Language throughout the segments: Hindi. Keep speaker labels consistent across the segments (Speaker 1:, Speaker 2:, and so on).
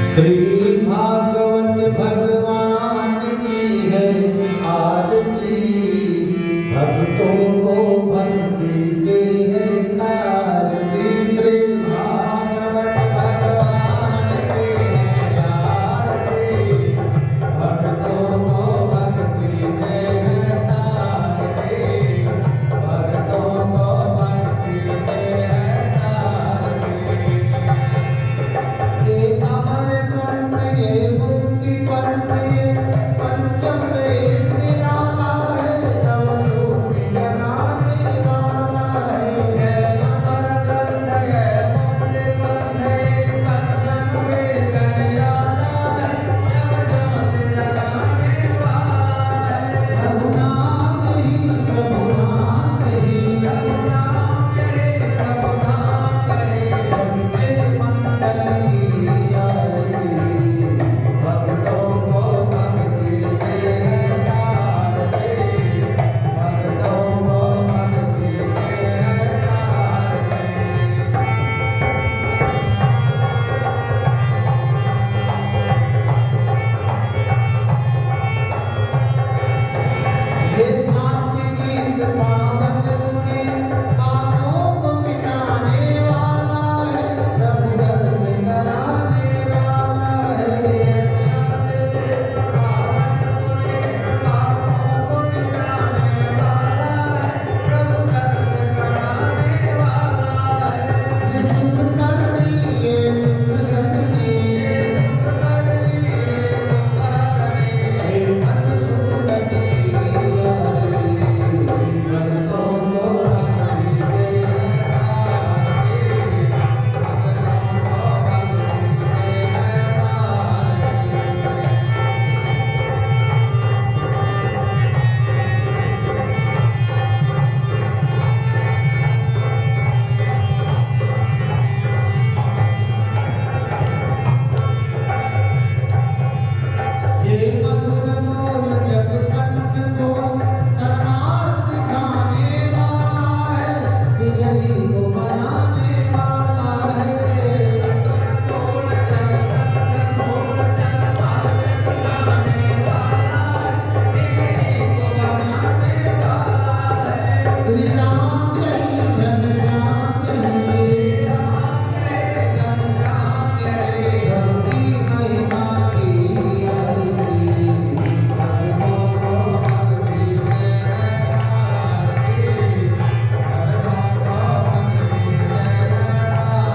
Speaker 1: श्री भागवत भगवान की है आरती, भक्तों को भक्ति से है आरती। श्री भागवत भगवान की है आरती, भक्तों को भक्ति से है आरती, भक्तों को भक्ति से है आरती। ये अमर ग्रंथ ये मुक्ति पंथ ये पंचम वेद निराला है, नवदूत जगाने वाला है। अमर ग्रंथ ये मुक्ति पंथ ये पंचम वेद निराला है, नवदूत जगाने वाला है। प्रभु नाम ही प्रभु नाम ही प्रभु नाम ही प्रभु नाम ही, सबके मंगल की आरती, भक्तों को भक्ति से है आरती, भक्तों को भक्ति से है आरती। ये शांति गीत पावन पुनि पापों को मिटाने वाला है, प्रभु दर्श कराने वाला है। शांति गीत पावन पुनि पापों को मिटाने वाला है, प्रभु दर्श कराने वाला है। ये सुख करनी ये दुख हरनी, ये सुख करनी ये दुख हरनी, हे मधुसूदन की आरती, भक्तों को भक्ति से है आरती, भक्तों को भक्ति से है आरती। ये मधुर बोल जब पंथ को सन्मार्ग दिखाने वाला है, बिगड़ी को बनाने वाला है। मधुर बोल जब पंथ को सन्मार्ग दिखाने वाला है, बिगड़ी को बनाने वाला है। श्री राम यही घनश्याम यही, राम यही घनश्याम यही, प्रभु की महिमा की आरती, भक्तों को भक्ति से है आरती, भक्तों को भक्ति से है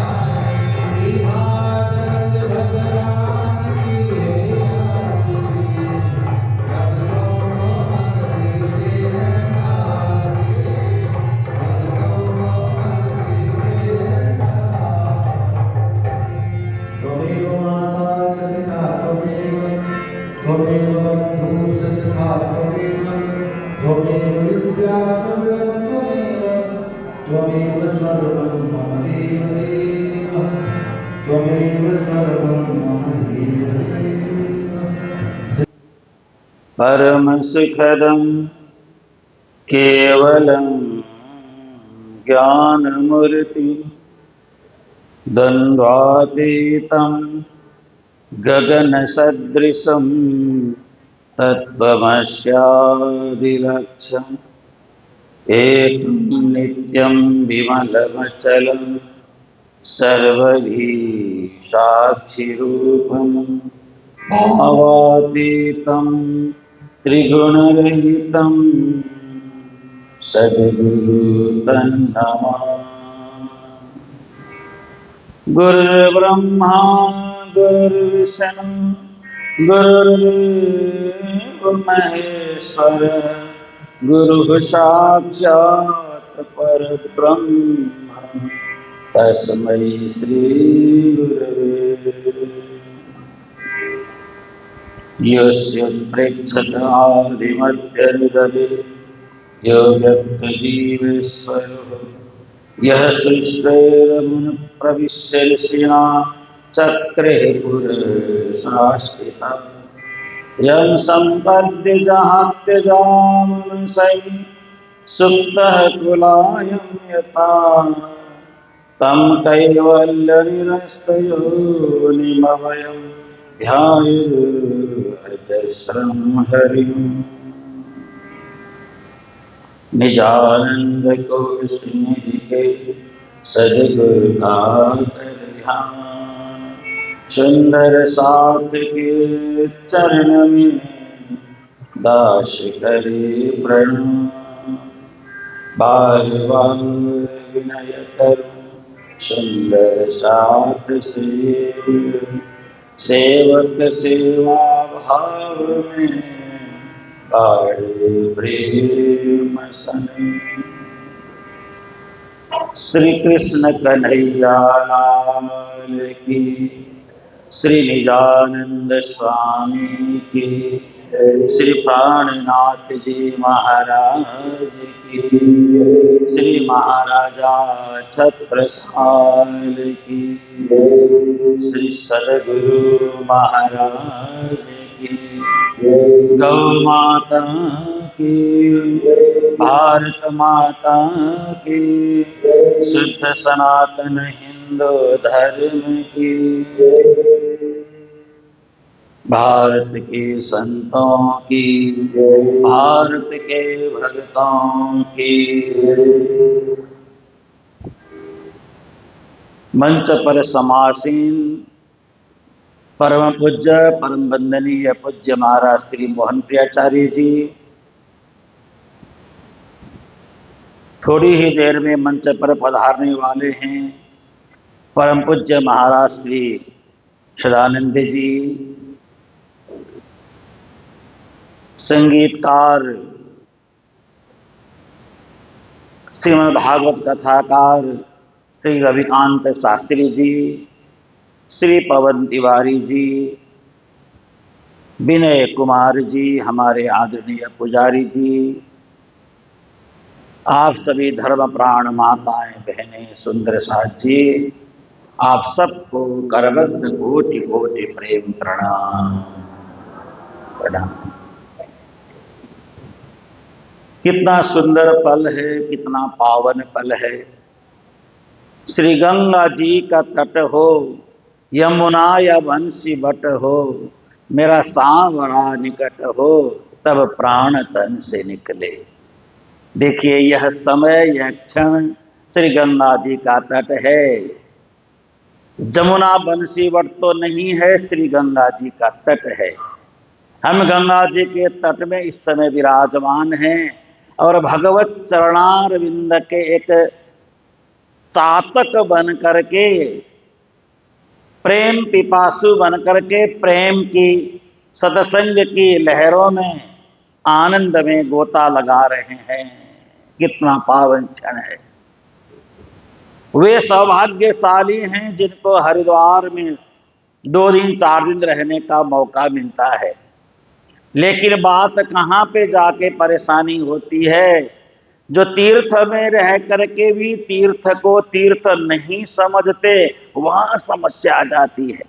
Speaker 1: आरती। श्री भागवत भगवान की है आरती, भक्तों को भक्ति से है आरती, भक्तों को भक्ति से है आरती। त्वमेव माता सविता त्वमेव, त्वमेव बन्धुश्च सखा त्वमेव, त्वमेव विद्या त्वमेव त्वमेव, त्वमेव सर्वं मम देव देव, त्वमेव सर्वं मम देव देव।
Speaker 2: परम सुखदं केवलं ज्ञानमूर्तिं द्वन्द्वातीतं गगनसदृशं तत्त्वमस्यादिलक्ष्यम् एकं नित्यं विमलमचलं सर्वधी साक्षिरूपं भावातीतं त्रिगुणरहितं सद्गुरु तन्नमामि। गुरुर्ब्रह्मा गुरुर्विष्णु गुरुर्देव महेश्वर, गुरुः साक्षात् परब्रह्म तस्मै श्री गुरवे। यस्य प्रेक्षत आदिमध्यन्तरे यो व्यक्तजीवेश्वरो, यः सृष्टेरमुनप्रविश्य ऋषिणा चक्रे पुरुषास्थितः, यं सम्पद्य जहात्यजामनुषै सुप्तः कुलायं यथा, तं कैवल्यनिरस्तयोनिमभयं ध्यायेदजस्रं हरिं निजानंद कोशनिधि सद्गुरु का कर ध्यान सुंदर साथ के चरण में दास करे प्रणाम बार बार विनय कर सुंदर साथ सेवक सेवा भाव में बारे प्रेम सन श्री कृष्ण कन्हैया लाल की श्री निजानंद स्वामी की श्री प्राणनाथ जी महाराज की श्री महाराजा छत्रसाल की श्री सद्गुरु महाराज की गौ माता की भारत माता की शुद्ध सनातन हिंदू धर्म की भारत के संतों की भारत के भक्तों की मंच पर समासीन परम पूज्य परम वंदनीय पूज्य महाराज श्री मोहन प्रियाचार्य जी थोड़ी ही देर में मंच पर पधारने वाले हैं। परम पूज्य महाराज श्री सदानंद जी संगीतकार श्रीमद् भागवत कथाकार श्री रविकांत शास्त्री जी श्री पवन तिवारी जी विनय कुमार जी हमारे आदरणीय पुजारी जी आप सभी धर्म प्राण माताएं बहनें सुंदर साथ जी आप सबको करबद्ध कोटि कोटि प्रेम प्रणाम प्रणाम। कितना सुंदर पल है कितना पावन पल है। श्री गंगा जी का तट हो यमुना या बंसी बट हो मेरा सांवरा निकट हो तब प्राण तन से निकले। देखिए यह समय यह क्षण श्री गंगा जी का तट है। जमुना बंसीवट तो नहीं है श्री गंगा जी का तट है। हम गंगा जी के तट में इस समय विराजमान हैं और भगवत चरणारविंद के एक चातक बन करके प्रेम पिपासु बन करके प्रेम की सत्संग की लहरों में आनंद में गोता लगा रहे हैं। कितना पावन क्षण है। वे सौभाग्यशाली हैं जिनको हरिद्वार में 2 दिन 4 दिन रहने का मौका मिलता है। लेकिन बात कहाँ पे जाके परेशानी होती है। जो तीर्थ में रह करके भी तीर्थ को तीर्थ नहीं समझते वहां समस्या आ जाती है।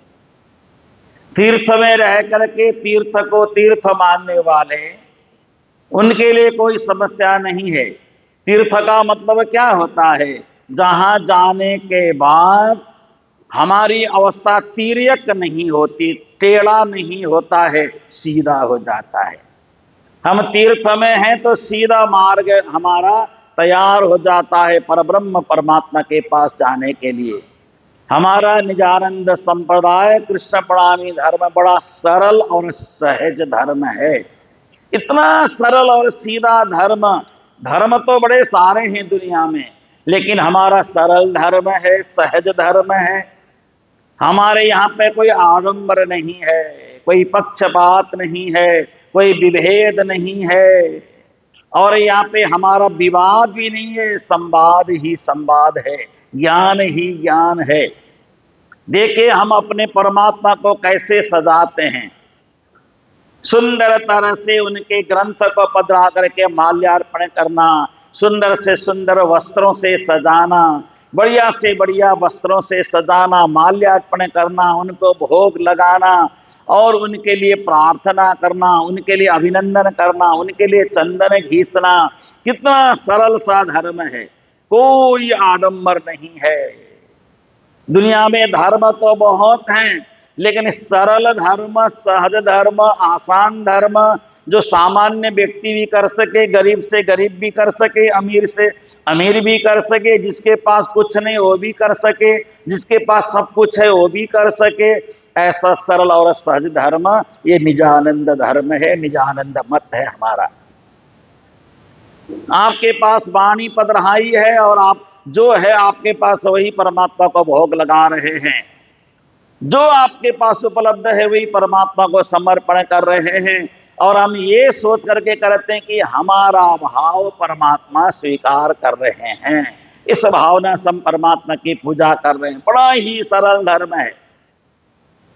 Speaker 2: तीर्थ में रह करके तीर्थ को तीर्थ मानने वाले उनके लिए कोई समस्या नहीं है। तीर्थ का मतलब क्या होता है? जहां जाने के बाद हमारी अवस्था तिर्यक नहीं होती, टेढ़ा नहीं होता है, सीधा हो जाता है। हम तीर्थ में हैं तो सीधा मार्ग हमारा तैयार हो जाता है परब्रह्म परमात्मा के पास जाने के लिए। हमारा निजानंद संप्रदाय कृष्ण प्रणामी धर्म बड़ा सरल और सहज धर्म है। इतना सरल और सीधा धर्म, धर्म तो बड़े सारे हैं दुनिया में, लेकिन हमारा सरल धर्म है, सहज धर्म है। हमारे यहाँ पे कोई आडंबर नहीं है, कोई पक्षपात नहीं है, कोई विभेद नहीं है और यहाँ पे हमारा विवाद भी नहीं है, संवाद ही संवाद है, ज्ञान ही ज्ञान है। देखिए हम अपने परमात्मा को कैसे सजाते हैं। सुंदर तरह से उनके ग्रंथ को पधरा करके माल्यार्पण करना, सुंदर से सुंदर वस्त्रों से सजाना, बढ़िया से बढ़िया वस्त्रों से सजाना, माल्यार्पण करना, उनको भोग लगाना और उनके लिए प्रार्थना करना, उनके लिए अभिनंदन करना, उनके लिए चंदन घीसना, कितना सरल सा धर्म है। कोई आडंबर नहीं है। दुनिया में धर्म तो बहुत हैं, लेकिन सरल धर्म, सहज धर्म, आसान धर्म जो सामान्य व्यक्ति भी कर सके, गरीब से गरीब भी कर सके, अमीर से अमीर भी कर सके, जिसके पास कुछ नहीं वो भी कर सके, जिसके पास सब कुछ है वो भी कर सके, ऐसा सरल और सहज धर्म ये निजानंद धर्म है, निजानंद मत है हमारा। आपके पास वाणी पदरहाई है और आप जो है आपके पास वही परमात्मा को भोग लगा रहे हैं, जो आपके पास उपलब्ध है वही परमात्मा को समर्पण कर रहे हैं। और हम ये सोच करके करते हैं कि हमारा भाव परमात्मा स्वीकार कर रहे हैं, इस भावना से हम परमात्मा की पूजा कर रहे हैं। बड़ा ही सरल धर्म है।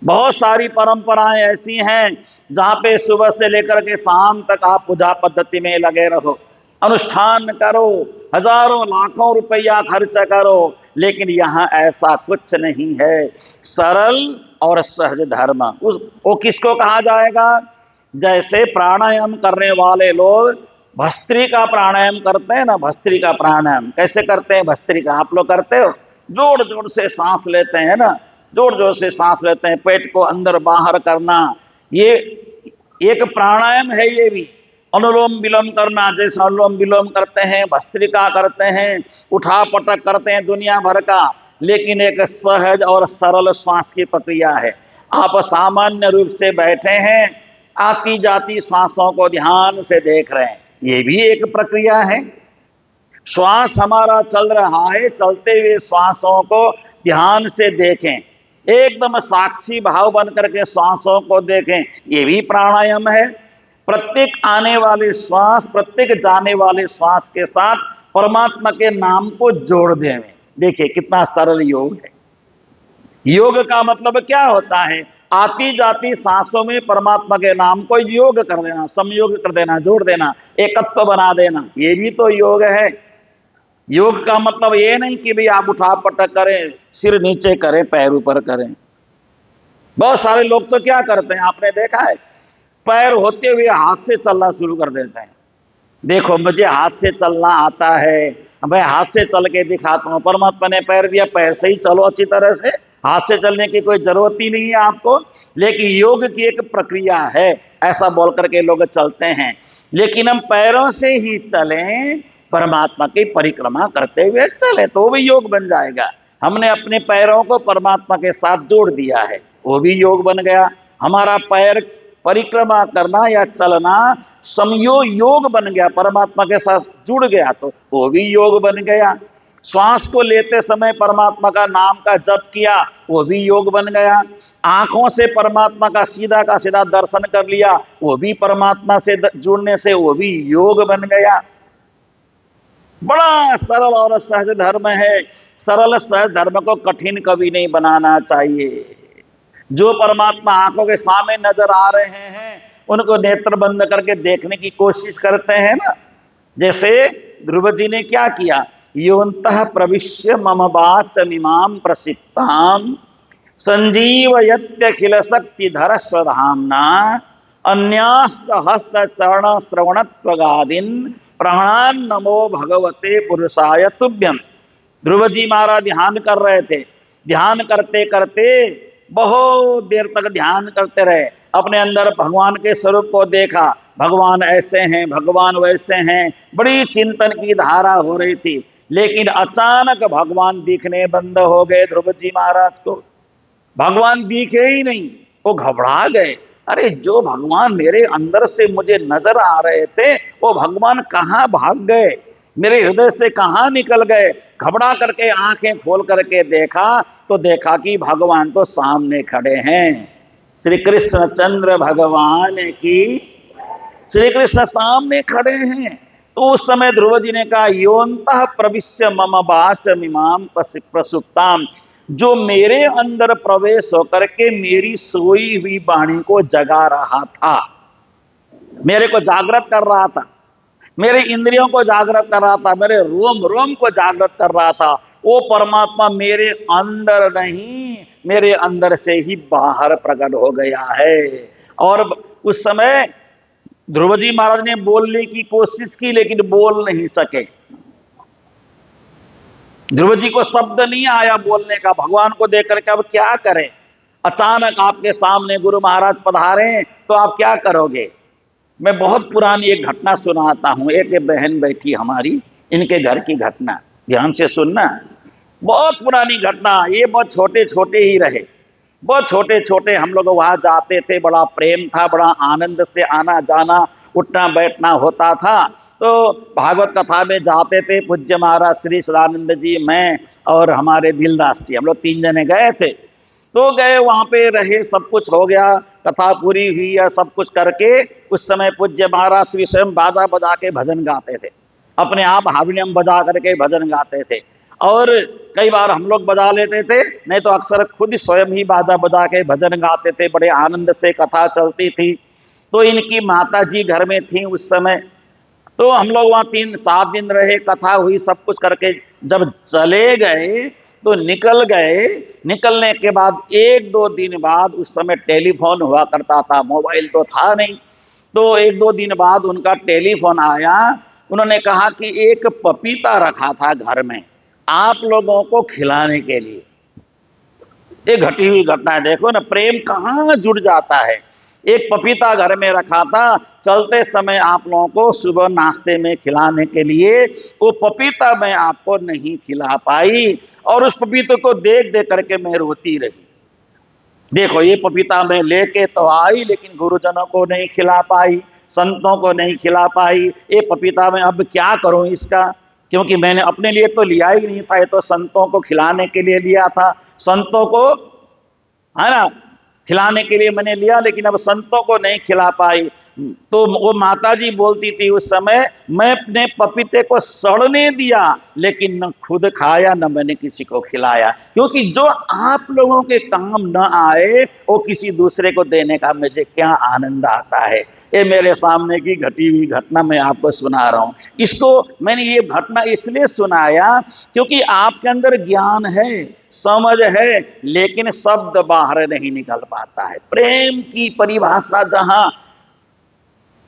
Speaker 2: बहुत सारी परंपराएं ऐसी हैं जहां पे सुबह से लेकर के शाम तक आप पूजा पद्धति में लगे रहो, अनुष्ठान करो, हजारों लाखों रुपया खर्च करो, लेकिन यहाँ ऐसा कुछ नहीं है। सरल और सहज धर्म वो किसको कहा जाएगा? जैसे प्राणायाम करने वाले लोग भस्त्रिका प्राणायाम करते हैं ना, भस्त्रिका प्राणायाम कैसे करते हैं? भस्त्रिका आप लोग करते हो? जोर जोर से सांस लेते हैं ना, जोर जोर से सांस लेते हैं, पेट को अंदर बाहर करना, ये एक प्राणायाम है। ये भी अनुलोम विलोम करना, जैसे अनुलोम विलोम करते हैं, भस्त्रिका करते हैं, उठा पटक करते हैं दुनिया भर का, लेकिन एक सहज और सरल श्वास की प्रक्रिया है। आप सामान्य रूप से बैठे हैं, आती जाती श्वासों को ध्यान से देख रहे हैं, ये भी एक प्रक्रिया है। श्वास हमारा चल रहा है, चलते हुए श्वासों को ध्यान से देखें, एकदम साक्षी भाव बन करके श्वासों को देखें, ये भी प्राणायाम है। प्रत्येक आने वाले श्वास, प्रत्येक जाने वाले श्वास के साथ परमात्मा के नाम को जोड़ दें। देखिए कितना सरल योग है। योग का मतलब क्या होता है? आती जाती सांसों में परमात्मा के नाम को योग कर देना, संयोग कर देना, जोड़ देना, एकत्व बना देना, ये भी तो योग है। योग का मतलब ये नहीं कि भाई आप उठा पटक करें, सिर नीचे करें, पैर ऊपर करें। बहुत सारे लोग तो क्या करते हैं, आपने देखा है, पैर होते हुए हाथ से चलना शुरू कर देते हैं। देखो मुझे हाथ से चलना आता है, मैं हाथ से चल के दिखाता हूँ। परमात्मा ने पैर दिया, पैर से ही चलो अच्छी तरह से, हाथ से चलने की कोई जरूरत ही नहीं है आपको। लेकिन योग की एक प्रक्रिया है, ऐसा बोल करके लोग चलते हैं। लेकिन हम पैरों से ही चलें, परमात्मा की परिक्रमा करते हुए चले, तो भी योग बन जाएगा। हमने अपने पैरों को परमात्मा के साथ जोड़ दिया है, वो भी योग बन गया। हमारा पैर परिक्रमा करना या चलना समयो योग बन गया, परमात्मा के साथ जुड़ गया, तो वो भी योग बन गया। श्वास को लेते समय परमात्मा का नाम का जप किया, वो भी योग बन गया। आंखों से परमात्मा का सीधा दर्शन कर लिया, वो भी परमात्मा से जुड़ने से वो भी योग बन गया। बड़ा सरल और सहज धर्म है। सरल सहज धर्म को कठिन कभी नहीं बनाना चाहिए। जो परमात्मा आंखों के सामने नजर आ रहे हैं, उनको नेत्र बंद करके देखने की कोशिश करते हैं ना। जैसे ध्रुव जी ने क्या किया? योन्तः प्रविश्य मम वाचमिमां प्रसिद्धां संजीवयत्यखिल शक्तिधर स्वधाम्ना अन्याश्च हस्त चरण श्रवणत्वगादीन् प्राणान् नमो भगवते पुरुषाय तुभ्यम। ध्रुव जी महाराज ध्यान कर रहे थे। ध्यान करते करते बहुत देर तक ध्यान करते रहे, अपने अंदर भगवान के स्वरूप को देखा। भगवान ऐसे हैं, भगवान वैसे हैं, बड़ी चिंतन की धारा हो रही थी। लेकिन अचानक भगवान दिखने बंद हो गए। ध्रुव जी महाराज को भगवान दिखे ही नहीं, वो घबरा गए। अरे जो भगवान मेरे अंदर से मुझे नजर आ रहे थे, वो भगवान कहाँ भाग गए, मेरे हृदय से कहाँ निकल गए? घबरा करके आंखें खोल करके देखा तो देखा कि भगवान तो सामने खड़े हैं। श्री कृष्ण चंद्र भगवान की, श्री कृष्ण सामने खड़े हैं। तो उस समय ध्रुव जी ने कहा, योन्तः प्रविश्य मम वाचमिमां प्रसुप्ताम, जो मेरे अंदर प्रवेश होकर के मेरी सोई हुई वाणी को जगा रहा था, मेरे को जागृत कर रहा था, मेरे इंद्रियों को जागृत कर रहा था, मेरे रोम रोम को जागृत कर रहा था, वो परमात्मा मेरे अंदर नहीं, मेरे अंदर से ही बाहर प्रकट हो गया है। और उस समय ध्रुव जी महाराज ने बोलने की कोशिश की, लेकिन बोल नहीं सके। ध्रुव जी को शब्द नहीं आया बोलने का। भगवान को देख करके अब क्या करें? अचानक आपके सामने गुरु महाराज पधारे तो आप क्या करोगे? मैं बहुत पुरानी एक घटना सुनाता हूं। एक बहन बैठी हमारी, इनके घर की घटना, ध्यान से सुनना। बहुत पुरानी घटना, ये बहुत छोटे छोटे ही रहे, बहुत छोटे छोटे हम लोग वहां जाते थे, बड़ा प्रेम था, बड़ा आनंद से आना जाना उठना बैठना होता था। तो भागवत कथा में जाते थे, पूज्य महाराज श्री सदानंद जी, मैं और हमारे दिलदास जी, हम लोग 3 जने गए थे। तो गए, वहां पे रहे, सब कुछ हो गया, कथा पूरी हुई है, सब कुछ करके उस समय पूज्य महाराज श्री स्वयं बाजा बजा के भजन गाते थे, अपने आप हारमोनियम बजा करके भजन गाते थे। और कई बार हम लोग बजा लेते थे, नहीं तो अक्सर खुद स्वयं ही बाजा बजा के भजन गाते थे, बड़े आनंद से कथा चलती थी। तो इनकी माता जी घर में थी उस समय। तो हम लोग वहां 3-7 दिन रहे, कथा हुई, सब कुछ करके जब चले गए तो निकल गए। निकलने के बाद 1-2 दिन बाद, उस समय टेलीफोन हुआ करता था, मोबाइल तो था नहीं। तो 1-2 दिन बाद उनका टेलीफोन आया। उन्होंने कहा कि एक पपीता रखा था घर में आप लोगों को खिलाने के लिए। ये घटी हुई घटना है, देखो ना, प्रेम कहाँ जुड़ जाता है। एक पपीता घर में रखा था, चलते समय आप लोगों को सुबह नाश्ते में खिलाने के लिए वो पपीता मैं आपको नहीं खिला पाई, और उस पपीते को देख देख करके मैं रोती रही। देखो, ये पपीता मैं लेके तो आई, लेकिन गुरुजनों को नहीं खिला पाई, संतों को नहीं खिला पाई। ये पपीता मैं अब क्या करूं इसका, क्योंकि मैंने अपने लिए तो लिया ही नहीं था, ये तो संतों को खिलाने के लिए लिया था। संतों को, है ना, खिलाने के लिए मैंने लिया, लेकिन अब संतों को नहीं खिला पाई। तो वो माता जी बोलती थी उस समय, मैं अपने पपीते को सड़ने दिया, लेकिन न खुद खाया न मैंने किसी को खिलाया, क्योंकि जो आप लोगों के काम न आए वो किसी दूसरे को देने का मुझे क्या आनंद आता है। ये मेरे सामने की घटी हुई घटना मैं आपको सुना रहा हूं। इसको मैंने ये घटना इसलिए सुनाया क्योंकि आपके अंदर ज्ञान है, समझ है, लेकिन शब्द बाहर नहीं निकल पाता है। प्रेम की परिभाषा जहां,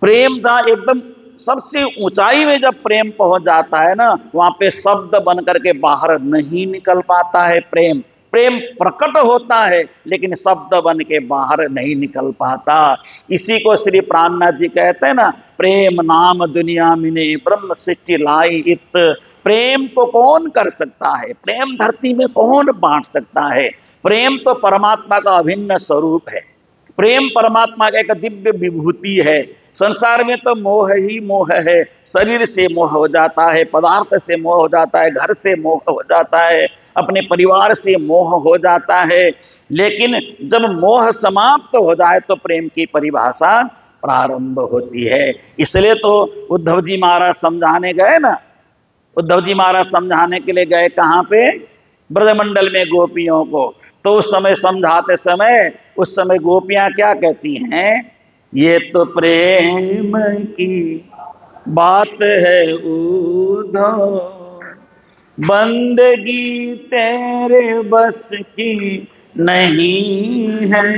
Speaker 2: प्रेम जहां एकदम सबसे ऊंचाई में जब प्रेम पहुंच जाता है ना, वहां पे शब्द बन करके बाहर नहीं निकल पाता है। प्रेम प्रेम प्रकट होता है, लेकिन शब्द बन के बाहर नहीं निकल पाता। इसी को श्री प्राणनाथ जी कहते हैं ना, प्रेम नाम दुनिया मिने ब्रह्म सृष्टि लाई इत। प्रेम को कौन कर सकता है, प्रेम धरती में कौन बांट सकता है। प्रेम तो परमात्मा का अभिन्न स्वरूप है, प्रेम परमात्मा का एक दिव्य विभूति है। संसार में तो मोह ही मोह है, शरीर से मोह हो जाता है, पदार्थ से मोह हो जाता है, घर से मोह हो जाता है, अपने परिवार से मोह हो जाता है। लेकिन जब मोह समाप्त हो जाए तो प्रेम की परिभाषा प्रारंभ होती है। इसलिए तो उद्धव जी महाराज समझाने गए ना, उद्धव जी महाराज समझाने के लिए गए कहाँ पे, ब्रजमंडल में गोपियों को। तो उस समय समझाते समय, उस समय गोपियां क्या कहती हैं, ये तो प्रेम की बात है उद्धव, बंदगी तेरे बस की नहीं है।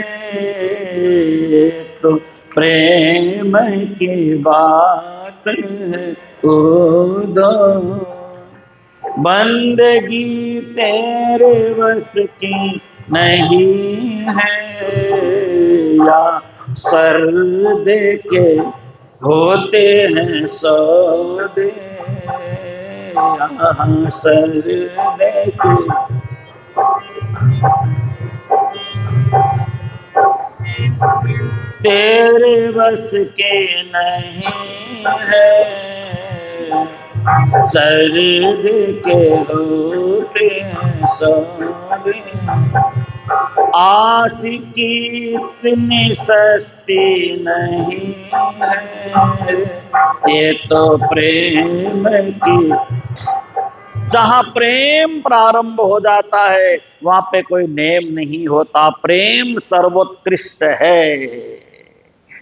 Speaker 2: तो प्रेम की बात है उद्धव, बंदगी तेरे बस की नहीं है। या सर दे के होते हैं सौदे, यहाँ सर दे के। तेरे बस के नहीं है, सर दे के होते हैं सौदे। आशिकी इतनी सस्ती नहीं है, ये तो प्रेम की। जहां प्रेम प्रारंभ हो जाता है वहां पे कोई नेम नहीं होता, प्रेम सर्वोत्कृष्ट है।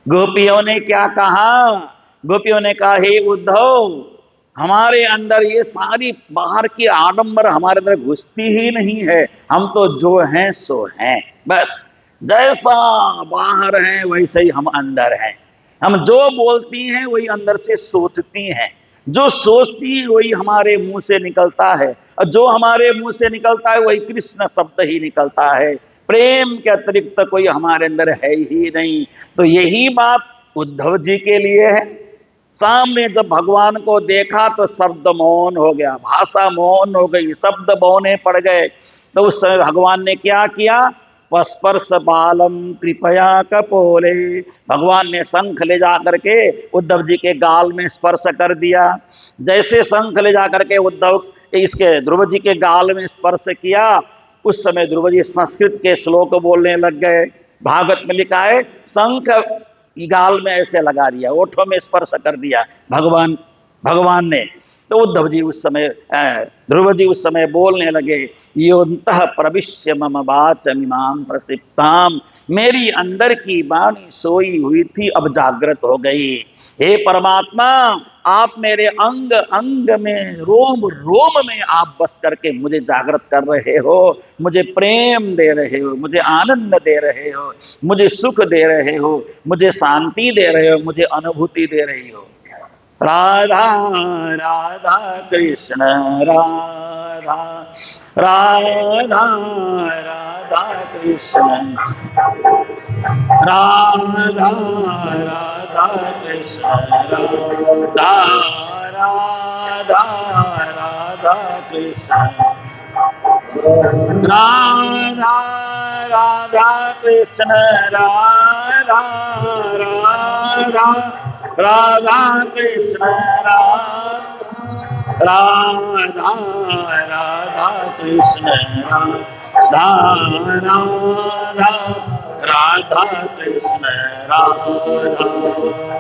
Speaker 2: गोपियों ने क्या कहा, गोपियों ने कहा, हे उद्धव, हमारे अंदर ये सारी बाहर की आडंबर हमारे अंदर घुसती ही नहीं है, हम तो जो हैं सो हैं, बस जैसा बाहर हैं वैसे ही हम अंदर हैं। हम जो बोलती हैं वही अंदर से सोचती हैं, जो सोचती है वही हमारे मुंह से निकलता है, और जो हमारे मुंह से निकलता है वही कृष्ण शब्द ही निकलता है। प्रेम के अतिरिक्त तो कोई हमारे अंदर है ही नहीं। तो यही बात उद्धव जी के लिए है। सामने जब भगवान को देखा तो शब्द मौन हो गया, भाषा मौन हो गई, शब्द मौने पड़ गए। तो उस समय भगवान ने क्या किया? स्पर्श बालम कृपया कपोले, भगवान ने शंख ले जा करके उद्धव जी के गाल में स्पर्श कर दिया। जैसे शंख ले जा करके उद्धव इसके ध्रुव जी के गाल में स्पर्श किया, उस समय ध्रुव जी संस्कृत के श्लोक बोलने लग गए। भागवत में लिखा है, शंख गाल में ऐसे लगा दिया, ओठों में स्पर्श कर दिया भगवान ने। तो उद्धव जी उस समय ध्रुव जी उस समय बोलने लगे, योन्तः प्रविश्य मम वाचमिमां प्रसिप्ताम, मेरी अंदर की वाणी सोई हुई थी, अब जागृत हो गई। हे परमात्मा, आप मेरे अंग अंग में, रोम रोम में आप बस करके मुझे जागृत कर रहे हो, मुझे प्रेम दे रहे हो, मुझे आनंद दे रहे हो, मुझे सुख दे रहे हो, मुझे शांति दे रहे हो, मुझे अनुभूति दे रही हो। राधा राधा कृष्ण राधा राधा राधा कृष्ण राधा राधा कृष्ण राधा राधा राधा कृष्ण राधा राधा कृष्ण राधा राधा राधा कृष्ण राधा राधा कृष्ण राधा राधा राधा कृष्ण राधा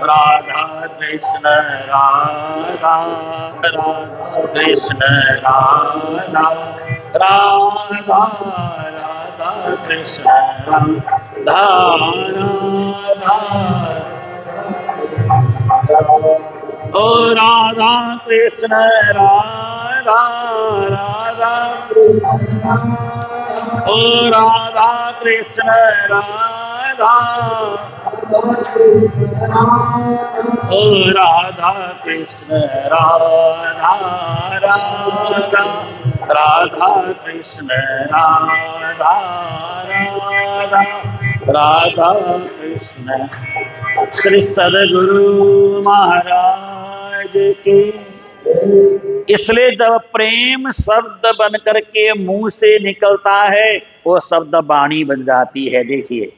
Speaker 2: राधा कृष्ण राधा राधा कृष्ण राधा राधा राधा कृष्ण राधा राधा। ओ राधा कृष्ण राधा राधा, ओ राधा कृष्ण राधा, ओ राधा कृष्ण राधा राधा, राधा कृष्ण राधा राधा, राधा कृष्ण। श्री सद्गुरु महाराज की। इसलिए जब प्रेम शब्द बन करके मुंह से निकलता है, वो शब्द वाणी बन जाती है। देखिए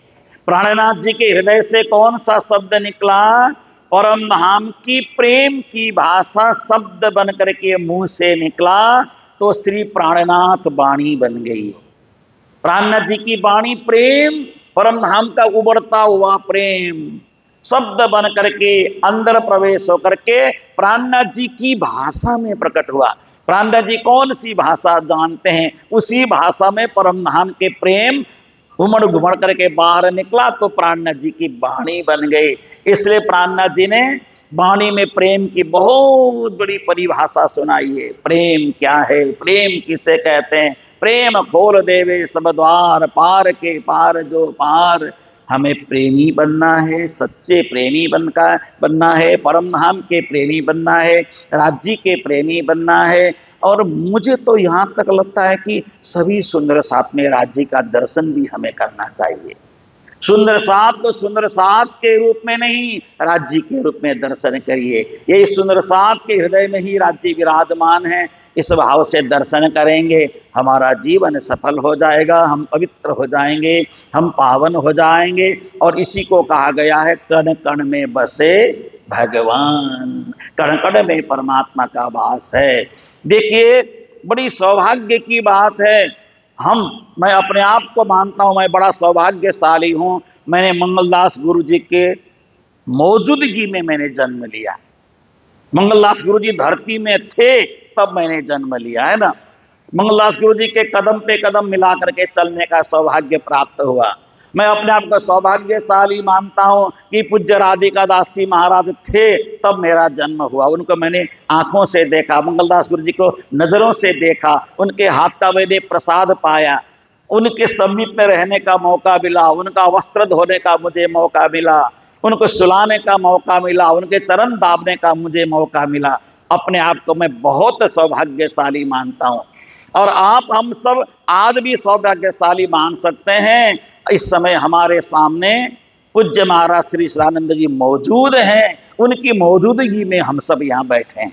Speaker 2: प्राणनाथ जी के हृदय से कौन सा शब्द निकला? परम धाम की प्रेम की भाषा शब्द बन करके मुंह से निकला, तो श्री प्राणनाथ वाणी बन गई। प्राणनाथ जी की वाणी प्रेम, परम धाम का उबरता हुआ प्रेम शब्द बन करके अंदर प्रवेश होकर के प्राणनाथ जी की भाषा में प्रकट हुआ। प्राणनाथ जी कौन सी भाषा जानते हैं? उसी भाषा में परम धाम के प्रेम उमड़ घुमड़ करके बाहर निकला, तो प्राणनाथ जी की वाणी बन गई। इसलिए प्राणनाथ जी ने वाणी में प्रेम की बहुत बड़ी परिभाषा सुनाई है। प्रेम क्या है? प्रेम किसे कहते हैं? प्रेम खोल देवे सब द्वार, पार के पार जो पार। हमें प्रेमी बनना है, सच्चे प्रेमी बनना है, परम धाम के प्रेमी बनना है, राज्य के प्रेमी बनना है। और मुझे तो यहाँ तक लगता है कि सभी सुंदर साथ में राज्य का दर्शन भी हमें करना चाहिए। सुंदर साथ तो सुंदर साथ के रूप में नहीं, राज्य के रूप में दर्शन करिए। यही सुंदर साथ के हृदय में ही राज्य विराजमान है। इस भाव से दर्शन करेंगे, हमारा जीवन सफल हो जाएगा, हम पवित्र हो जाएंगे, हम पावन हो जाएंगे। और इसी को कहा गया है, कण कण में बसे भगवान, कण कण में परमात्मा का वास है। देखिए बड़ी सौभाग्य की बात है। मैं अपने आप को मानता हूं, मैं बड़ा सौभाग्यशाली हूं। मैंने मंगलदास गुरु जी के मौजूदगी में मैंने जन्म लिया। मंगलदास गुरु जी धरती में थे तब मैंने जन्म लिया है ना। मंगलदास गुरु जी के कदम पे कदम मिला करके चलने का सौभाग्य प्राप्त हुआ। मैं अपने आप को सौभाग्यशाली मानता हूं कि पूज्य राधिका दास जी महाराज थे तब मेरा जन्म हुआ। उनको मैंने आंखों से देखा, मंगलदास गुरु जी को नजरों से देखा, उनके हाथ का मैंने प्रसाद पाया, उनके समीप में रहने का मौका मिला, उनका वस्त्र धोने का मुझे मौका मिला, उनको सुलाने का मौका मिला, उनके चरण दाबने का मुझे मौका मिला। अपने आप को मैं बहुत सौभाग्यशाली मानता हूं। और आप हम सब आज भी सौभाग्यशाली मान सकते हैं, इस समय हमारे सामने पूज्य महाराज श्री शिवानंद जी मौजूद हैं, उनकी मौजूदगी में हम सब यहाँ बैठे हैं।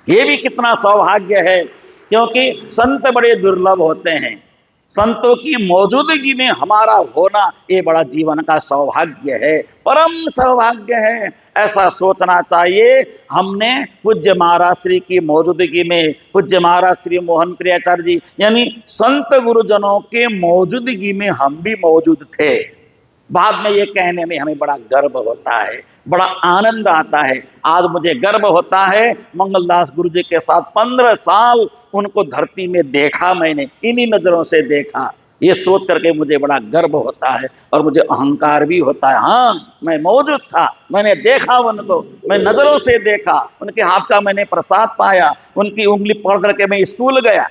Speaker 2: ये भी कितना सौभाग्य है, क्योंकि संत बड़े दुर्लभ होते हैं। संतों की मौजूदगी में हमारा होना ये बड़ा जीवन का सौभाग्य है, परम सौभाग्य है, ऐसा सोचना चाहिए। हमने पूज्य महाराज श्री की मौजूदगी में, पूज्य महाराज श्री मोहन प्रियाचार्य जी यानी संत गुरुजनों के मौजूदगी में हम भी मौजूद थे। बाद में ये कहने में हमें बड़ा गर्व होता है, बड़ा आनंद आता है। आज मुझे गर्व होता है, मंगलदास गुरु जी के साथ 15 साल उनको धरती में देखा, मैंने इन्हीं नजरों से देखा। ये सोच करके मुझे बड़ा गर्व होता है और मुझे अहंकार भी होता है। हाँ, मैं मौजूद था, मैंने देखा उनको, मैं नजरों से देखा, उनके हाथ का मैंने प्रसाद पाया, उनकी उंगली पकड़ करके मैं स्कूल गया।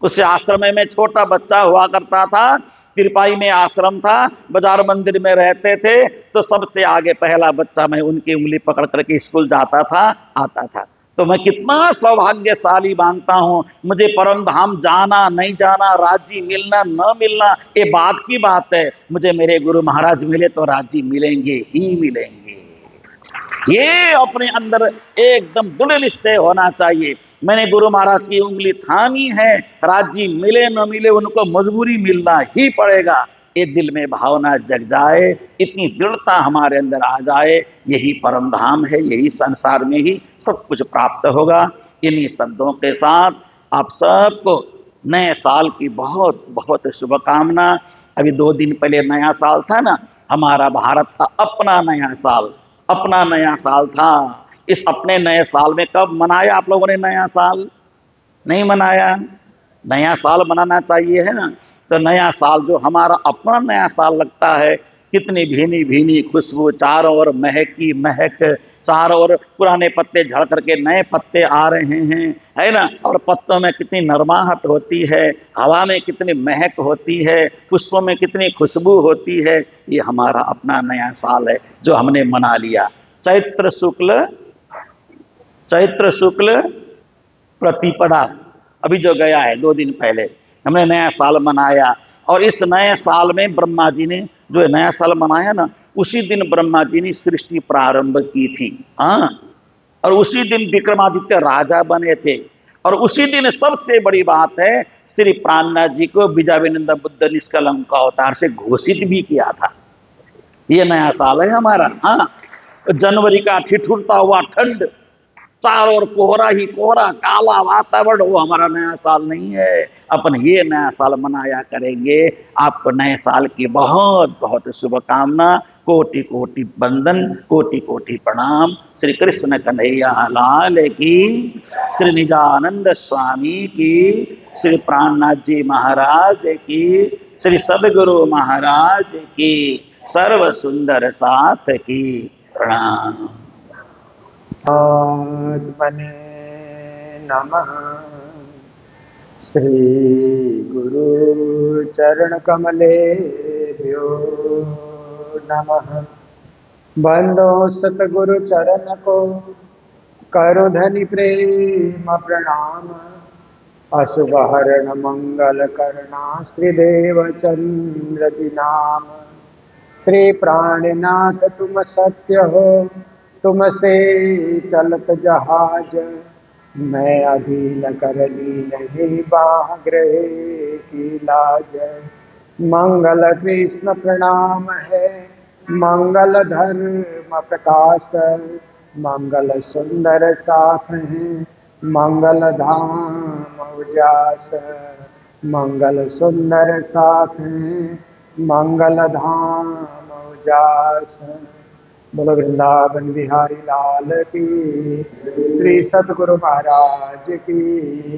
Speaker 2: उस आश्रम में छोटा बच्चा हुआ करता था, तिरपाई में आश्रम था, बाजार मंदिर में रहते थे, तो सबसे आगे पहला बच्चा मैं उनकी उंगली पकड़ करके स्कूल जाता था, आता था। तो मैं कितना सौभाग्यशाली मानता हूं। मुझे परम धाम जाना नहीं जाना, राजी मिलना न मिलना, ये बात की बात है। मुझे मेरे गुरु महाराज मिले तो राजी मिलेंगे ही मिलेंगे, ये अपने अंदर एकदम दृढ़ निश्चय होना चाहिए। मैंने गुरु महाराज की उंगली थामी है, राजी मिले न मिले उनको मजबूरी मिलना ही पड़ेगा। ये दिल में भावना जग जाए, इतनी दृढ़ता हमारे अंदर आ जाए, यही परम धाम है, यही संसार में ही सब कुछ प्राप्त होगा। इन्हीं शब्दों के साथ आप सबको नए साल की बहुत बहुत शुभकामना। अभी 2 दिन पहले नया साल था ना, हमारा भारत का अपना नया साल, अपना नया साल था। इस अपने नए साल में कब मनाया आप लोगों ने नया साल? नहीं मनाया। नया साल मनाना चाहिए, है ना। तो नया साल जो हमारा अपना नया साल लगता है, कितनी भीनी भीनी खुशबू, चारों ओर महकी महक, चारों ओर पुराने पत्ते झड़ करके नए पत्ते आ रहे हैं, है ना। और पत्तों में कितनी नरमाहट होती है, हवा में कितनी महक होती है, पुष्पों में कितनी खुशबू होती है। ये हमारा अपना नया साल है जो हमने मना लिया। चैत्र शुक्ल प्रतिपदा अभी जो गया है 2 दिन पहले हमने नया साल मनाया। और इस नए साल में ब्रह्मा जी ने जो नया साल मनाया ना, उसी दिन ब्रह्मा जी ने सृष्टि प्रारंभ की थी। हाँ, और उसी दिन विक्रमादित्य राजा बने थे। और उसी दिन सबसे बड़ी बात है, श्री प्राणनाथ जी को बीजाविनंद बुद्ध निष्कलंक अवतार से घोषित भी किया था। ये नया साल है हमारा। हाँ, जनवरी का ठिठुरता हुआ ठंड, चारों ओर कोहरा ही कोहरा, काला वातावरण, वो हमारा नया साल नहीं है। अपन ये नया साल मनाया करेंगे। आपको नए साल की बहुत बहुत शुभकामना, कोटि कोटि वंदन, कोटि कोटि प्रणाम। श्री कृष्ण कन्हैया लाल की, श्री निजानंद स्वामी की, श्री प्राणनाथ जी महाराज की, श्री सदगुरु महाराज की, सर्व सुंदर साथ की प्रणाम।
Speaker 1: आत्मने नमः। श्री गुरु चरण कमलेभ्यो नमः। बंदो सतगुरु चरण को, करो धनि प्रेम प्रणाम। अशुभ हरण मंगल करना, श्री देव चंद्र जी नाम। श्री प्राणनाथ तुम सत्य हो, तुमसे चलत जहाज। मैं अधीन कर ली नहीं बाग्रहे की लाज। मंगल कृष्ण प्रणाम है, मंगल धर्म प्रकाश। मंगल सुंदर साथ है, मंगल धाम उजास। मंगल सुंदर साथ है, मंगल धाम उजास। बोलो वृंदावन बिहारी लाल की, श्री सतगुरु महाराज की,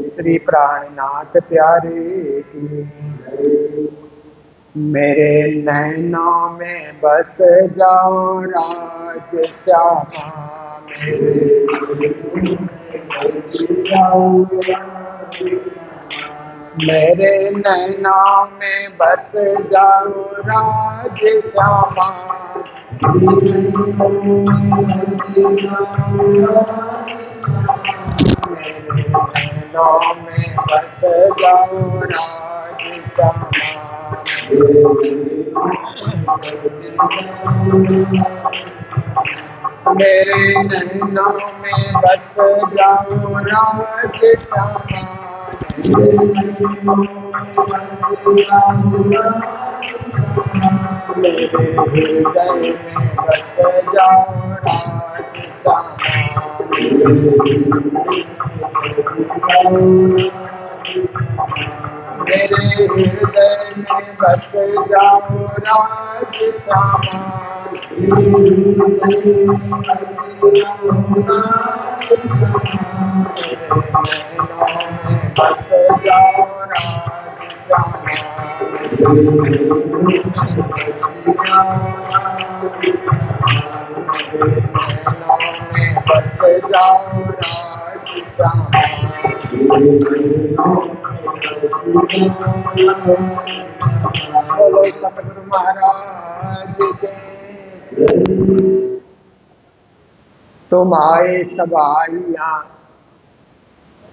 Speaker 1: श्री प्राणनाथ प्यारे की। मेरे नैनों में बस जाओ राज श्यामा, मेरे नैनों में बस जाओ राज श्यामा। मेरे नैनों में बस जाओ राज समान। मेरे नैनों में बस जाओ राज समान। मेरे हृदय में बस जाओ राज समान। मेरे हृदय में बस जाओ राज समान। मेरे नैनों में बस जाओ राज समान। मेरे नैनों में बस जाओ राज समान। बोलो सतगुरु महाराज के। तुम आए सब आइया,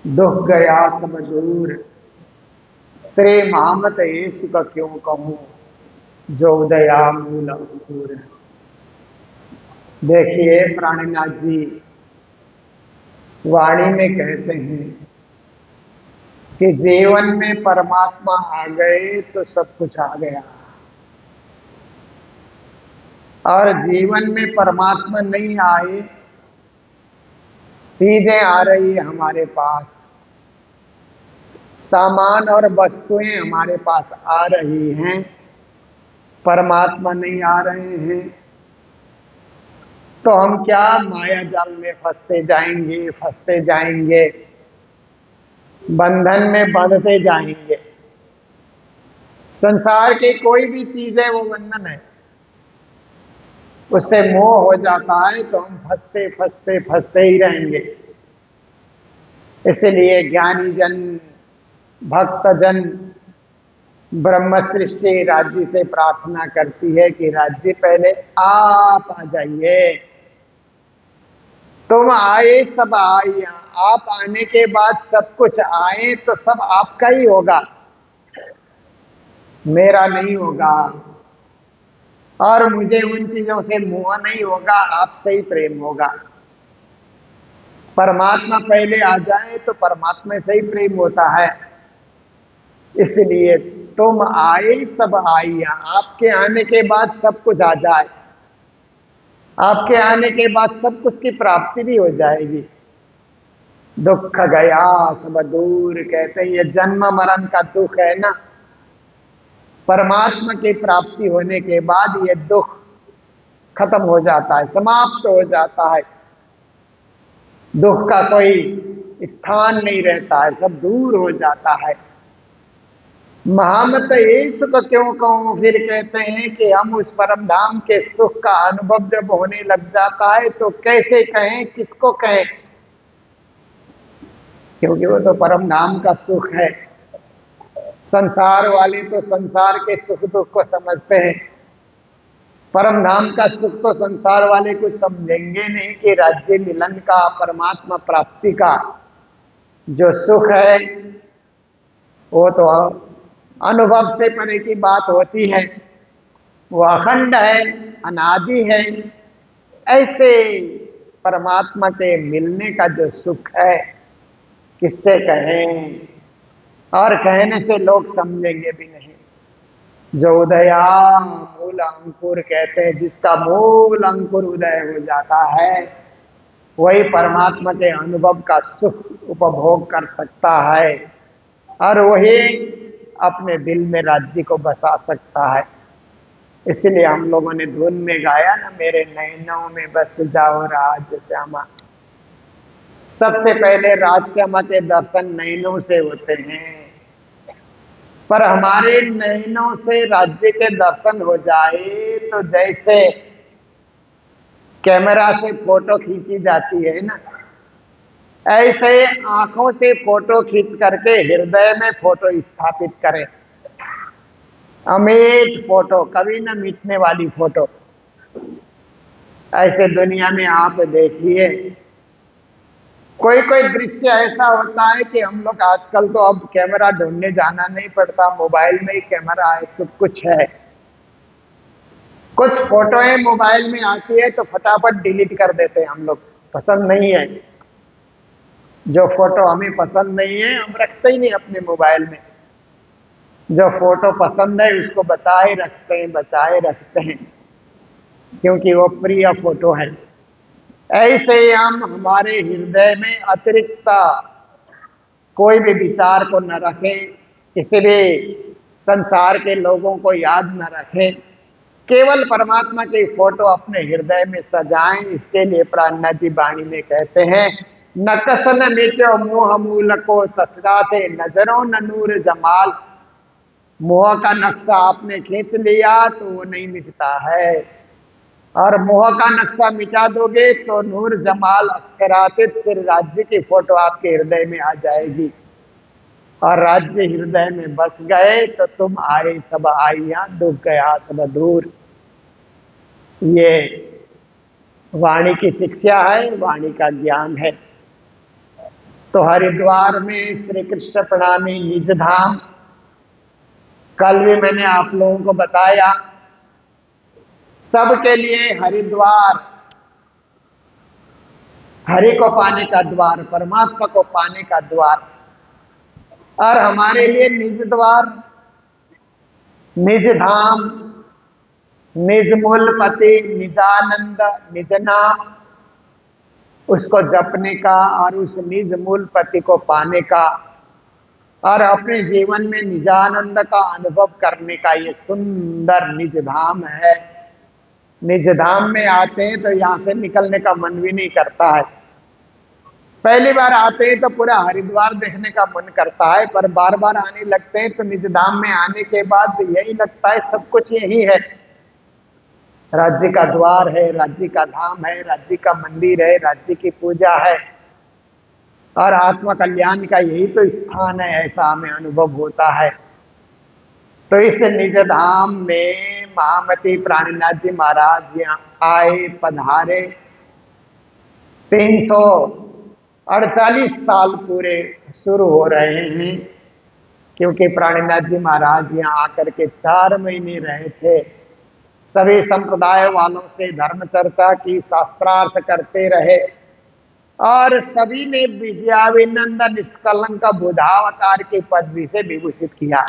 Speaker 1: दुख गया सब दूर। श्री महामत येसु का क्यों कहूँ, जो उदया मूल अंकुर। देखिए प्राणनाथ जी वाणी में कहते हैं कि जीवन में परमात्मा आ गए तो सब कुछ आ गया, और जीवन में परमात्मा नहीं आए, चीजें आ रही है हमारे पास, सामान और वस्तुएं हमारे पास आ रही हैं, परमात्मा नहीं आ रहे हैं, तो हम क्या माया जाल में फंसते जाएंगे, बंधन में बंधते जाएंगे। संसार की कोई भी चीज है वो बंधन है, उससे मोह हो जाता है तो हम फंसते ही रहेंगे। इसलिए ज्ञानी जन, भक्त जन ब्रह्म सृष्टि राज्य से प्रार्थना करती है कि राज्य पहले आप आ जाइए। तुम आए सब आइया, आप आने के बाद सब कुछ आए तो सब आपका ही होगा, मेरा नहीं होगा। और मुझे उन चीजों से मोह नहीं होगा, आपसे ही प्रेम होगा। परमात्मा पहले आ जाए तो परमात्मा से ही प्रेम होता है। इसलिए तुम आए सब आइया, आपके आने के बाद सब कुछ आ जाए, आपके आने के बाद सब कुछ की प्राप्ति भी हो जाएगी। दुख गया सब दूर, कहते हैं ये जन्म मरण का दुख है ना, परमात्मा की प्राप्ति होने के बाद ये दुख खत्म हो जाता है, समाप्त हो जाता है। दुख का कोई स्थान नहीं रहता है, सब दूर हो जाता है। महामत येसु को क्यों कहूं, फिर कहते हैं कि हम उस परम धाम के सुख का अनुभव जब होने लग जाता है तो कैसे कहें, किसको कहें, क्योंकि वो तो परम धाम का सुख है। संसार वाले तो संसार के सुख दुख को समझते हैं, परम धाम का सुख तो संसार वाले कुछ समझेंगे नहीं कि राज्य मिलन का, परमात्मा प्राप्ति का जो सुख है वो तो अनुभव से परे की बात होती है, वो अखंड है, अनादि है। ऐसे परमात्मा के मिलने का जो सुख है किससे कहें, और कहने से लोग समझेंगे भी नहीं। जो उदया मूल अंकुर कहते हैं, जिसका मूल अंकुर उदय हो जाता है वही परमात्मा के अनुभव का सुख उपभोग कर सकता है, और वही अपने दिल में राज्य को बसा सकता है। इसलिए हम लोगों ने धुन में गाया ना, मेरे नैनों में बस जाओ राज श्यामा। सबसे पहले राज श्यामा के दर्शन नैनों से होते हैं, पर हमारे नैनों से राज्य के दर्शन हो जाए तो जैसे कैमरा से फोटो खींची जाती है ना, ऐसे आंखों से फोटो खींच करके हृदय में फोटो स्थापित करें। अमिट फोटो, कभी न मिटने वाली फोटो। ऐसे दुनिया में आप देखिए कोई कोई दृश्य ऐसा होता है कि हम लोग आजकल तो अब कैमरा ढूंढने जाना नहीं पड़ता, मोबाइल में ही कैमरा है, सब कुछ है। कुछ फोटोएं मोबाइल में आती है तो फटाफट डिलीट कर देते हैं हम लोग, पसंद नहीं है। जो फोटो हमें पसंद नहीं है हम रखते ही नहीं अपने मोबाइल में। जो फोटो पसंद है उसको बचाए रखते हैं क्योंकि वो प्रिय फोटो है। ऐसे ही हम हमारे हृदय में अतिरिक्त कोई भी विचार को न रखें, किसी भी संसार के लोगों को याद न रखें, केवल परमात्मा की फोटो अपने हृदय में सजाएं। इसके लिए प्राणनाथ जी वाणी में कहते हैं, नकसन मिट्यो मोह मूल को तथाते नजरों न नूर जमाल। मोह का नक्शा आपने खींच लिया तो वो नहीं मिटता है, और मोह का नक्शा मिटा दोगे तो नूर जमाल अक्षरातीत श्री राज्य की फोटो आपके हृदय में आ जाएगी। और राज्य हृदय में बस गए तो तुम आए सब आइया, दुख गया सब दूर। ये वाणी की शिक्षा है, वाणी का ज्ञान है। तो हरिद्वार में श्री कृष्ण प्रणामी निज धाम, कल भी मैंने आप लोगों को बताया, सबके लिए हरिद्वार हरि को पाने का द्वार, परमात्मा को पाने का द्वार, और हमारे लिए निज द्वार, निज धाम, निज मूलपति, निजानंद, निज नाम, उसको जपने का और उस निज मूलपति को पाने का और अपने जीवन में निजानंद का अनुभव करने का ये सुंदर निज धाम है। निज धाम में आते हैं तो यहाँ से निकलने का मन भी नहीं करता है। पहली बार आते हैं तो पूरा हरिद्वार देखने का मन करता है, पर बार बार आने लगते हैं तो निज धाम में आने के बाद यही लगता है सब कुछ यही है। राज्य का द्वार है, राज्य का धाम है, राज्य का मंदिर है, राज्य की पूजा है, और आत्मा कल्याण का यही तो स्थान है, ऐसा हमें अनुभव होता है। तो इस निज धाम में महामती प्राणनाथ जी महाराज यहाँ आए, पधारे। 348 साल पूरे शुरू हो रहे हैं, क्योंकि प्राणनाथ जी महाराज यहाँ आकर के 4 महीने रहे थे। सभी संप्रदाय वालों से धर्म चर्चा की, शास्त्रार्थ करते रहे, और सभी ने विद्याविनंद निष्कलंक बुधावतार की पदवी से विभूषित किया।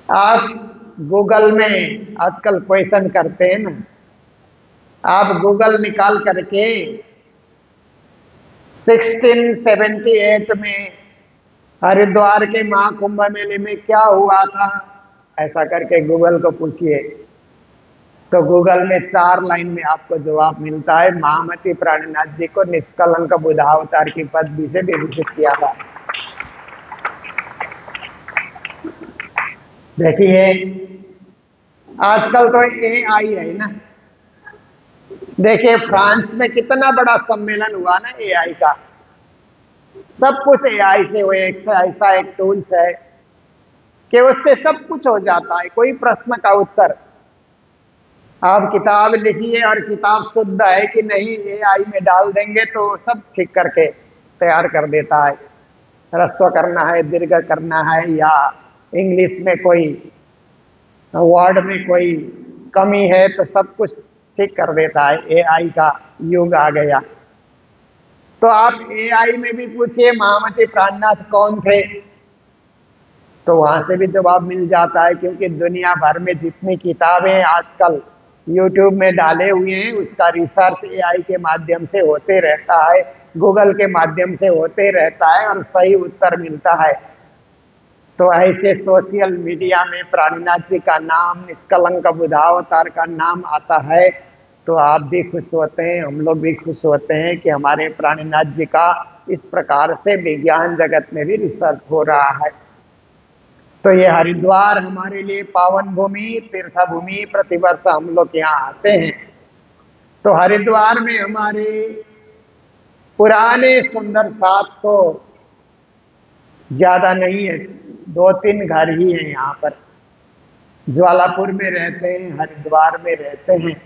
Speaker 1: आप गूगल में आजकल क्वेश्चन करते हैं ना, आप गूगल निकाल करके 1678 में हरिद्वार के महाकुंभ मेले में क्या हुआ था, ऐसा करके गूगल को पूछिए, तो गूगल में 4 लाइन में आपको जवाब मिलता है। महामती प्राणनाथ जी को निष्कलंक बुधावतार की पदवी से विभूषित किया था। देखिए आजकल तो AI है ना। देखिए फ्रांस में कितना बड़ा सम्मेलन हुआ ना AI का, सब कुछ AI से हुए। ऐसा एक टूल्स है कि उससे सब कुछ हो जाता है। कोई प्रश्न का उत्तर आप किताब लिखिए और किताब शुद्ध है कि नहीं AI में डाल देंगे तो सब ठीक करके तैयार कर देता है। ह्रस्व करना है, दीर्घ करना है, या इंग्लिश में कोई वर्ड में कोई कमी है तो सब कुछ ठीक कर देता है। AI का युग आ गया। तो आप AI में भी पूछिए महामती प्राणनाथ कौन थे, तो वहां से भी जवाब मिल जाता है, क्योंकि दुनिया भर में जितनी किताबें आजकल YouTube में डाले हुए हैं उसका रिसर्च AI के माध्यम से होते रहता है, गूगल के माध्यम से होते रहता है, और सही उत्तर मिलता है। तो ऐसे सोशल मीडिया में प्राणनाथ जी का नाम, निष्कलंक बुधावतार का नाम आता है तो आप भी खुश होते हैं, हम लोग भी खुश होते हैं कि हमारे प्राणनाथ जी का इस प्रकार से विज्ञान जगत में भी रिसर्च हो रहा है। तो ये हरिद्वार हमारे लिए पावन भूमि, तीर्थ भूमि, प्रतिवर्ष हम लोग यहाँ आते हैं। तो हरिद्वार में हमारे पुराने सुंदर साथ तो ज्यादा नहीं है, 2-3 घर ही हैं यहाँ पर। ज्वालापुर में रहते हैं, हरिद्वार में रहते हैं।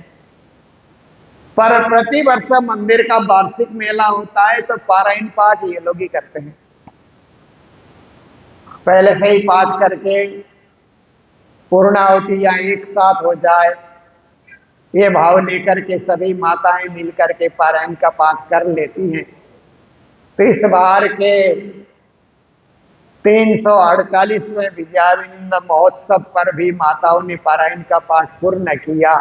Speaker 1: पर प्रतिवर्ष मंदिर का वार्षिक मेला होता है तो पारायण पाठ ये लोग ही करते हैं। पहले से ही पाठ करके पूर्णाहुति या एक साथ हो जाए, ये भाव लेकर के सभी माताएं मिलकर के पारायण का पाठ कर लेती हैं। तो इस बार के 348वें विद्याविनंद महोत्सव पर भी माताओं ने पारायण का पाठ पूर्ण किया।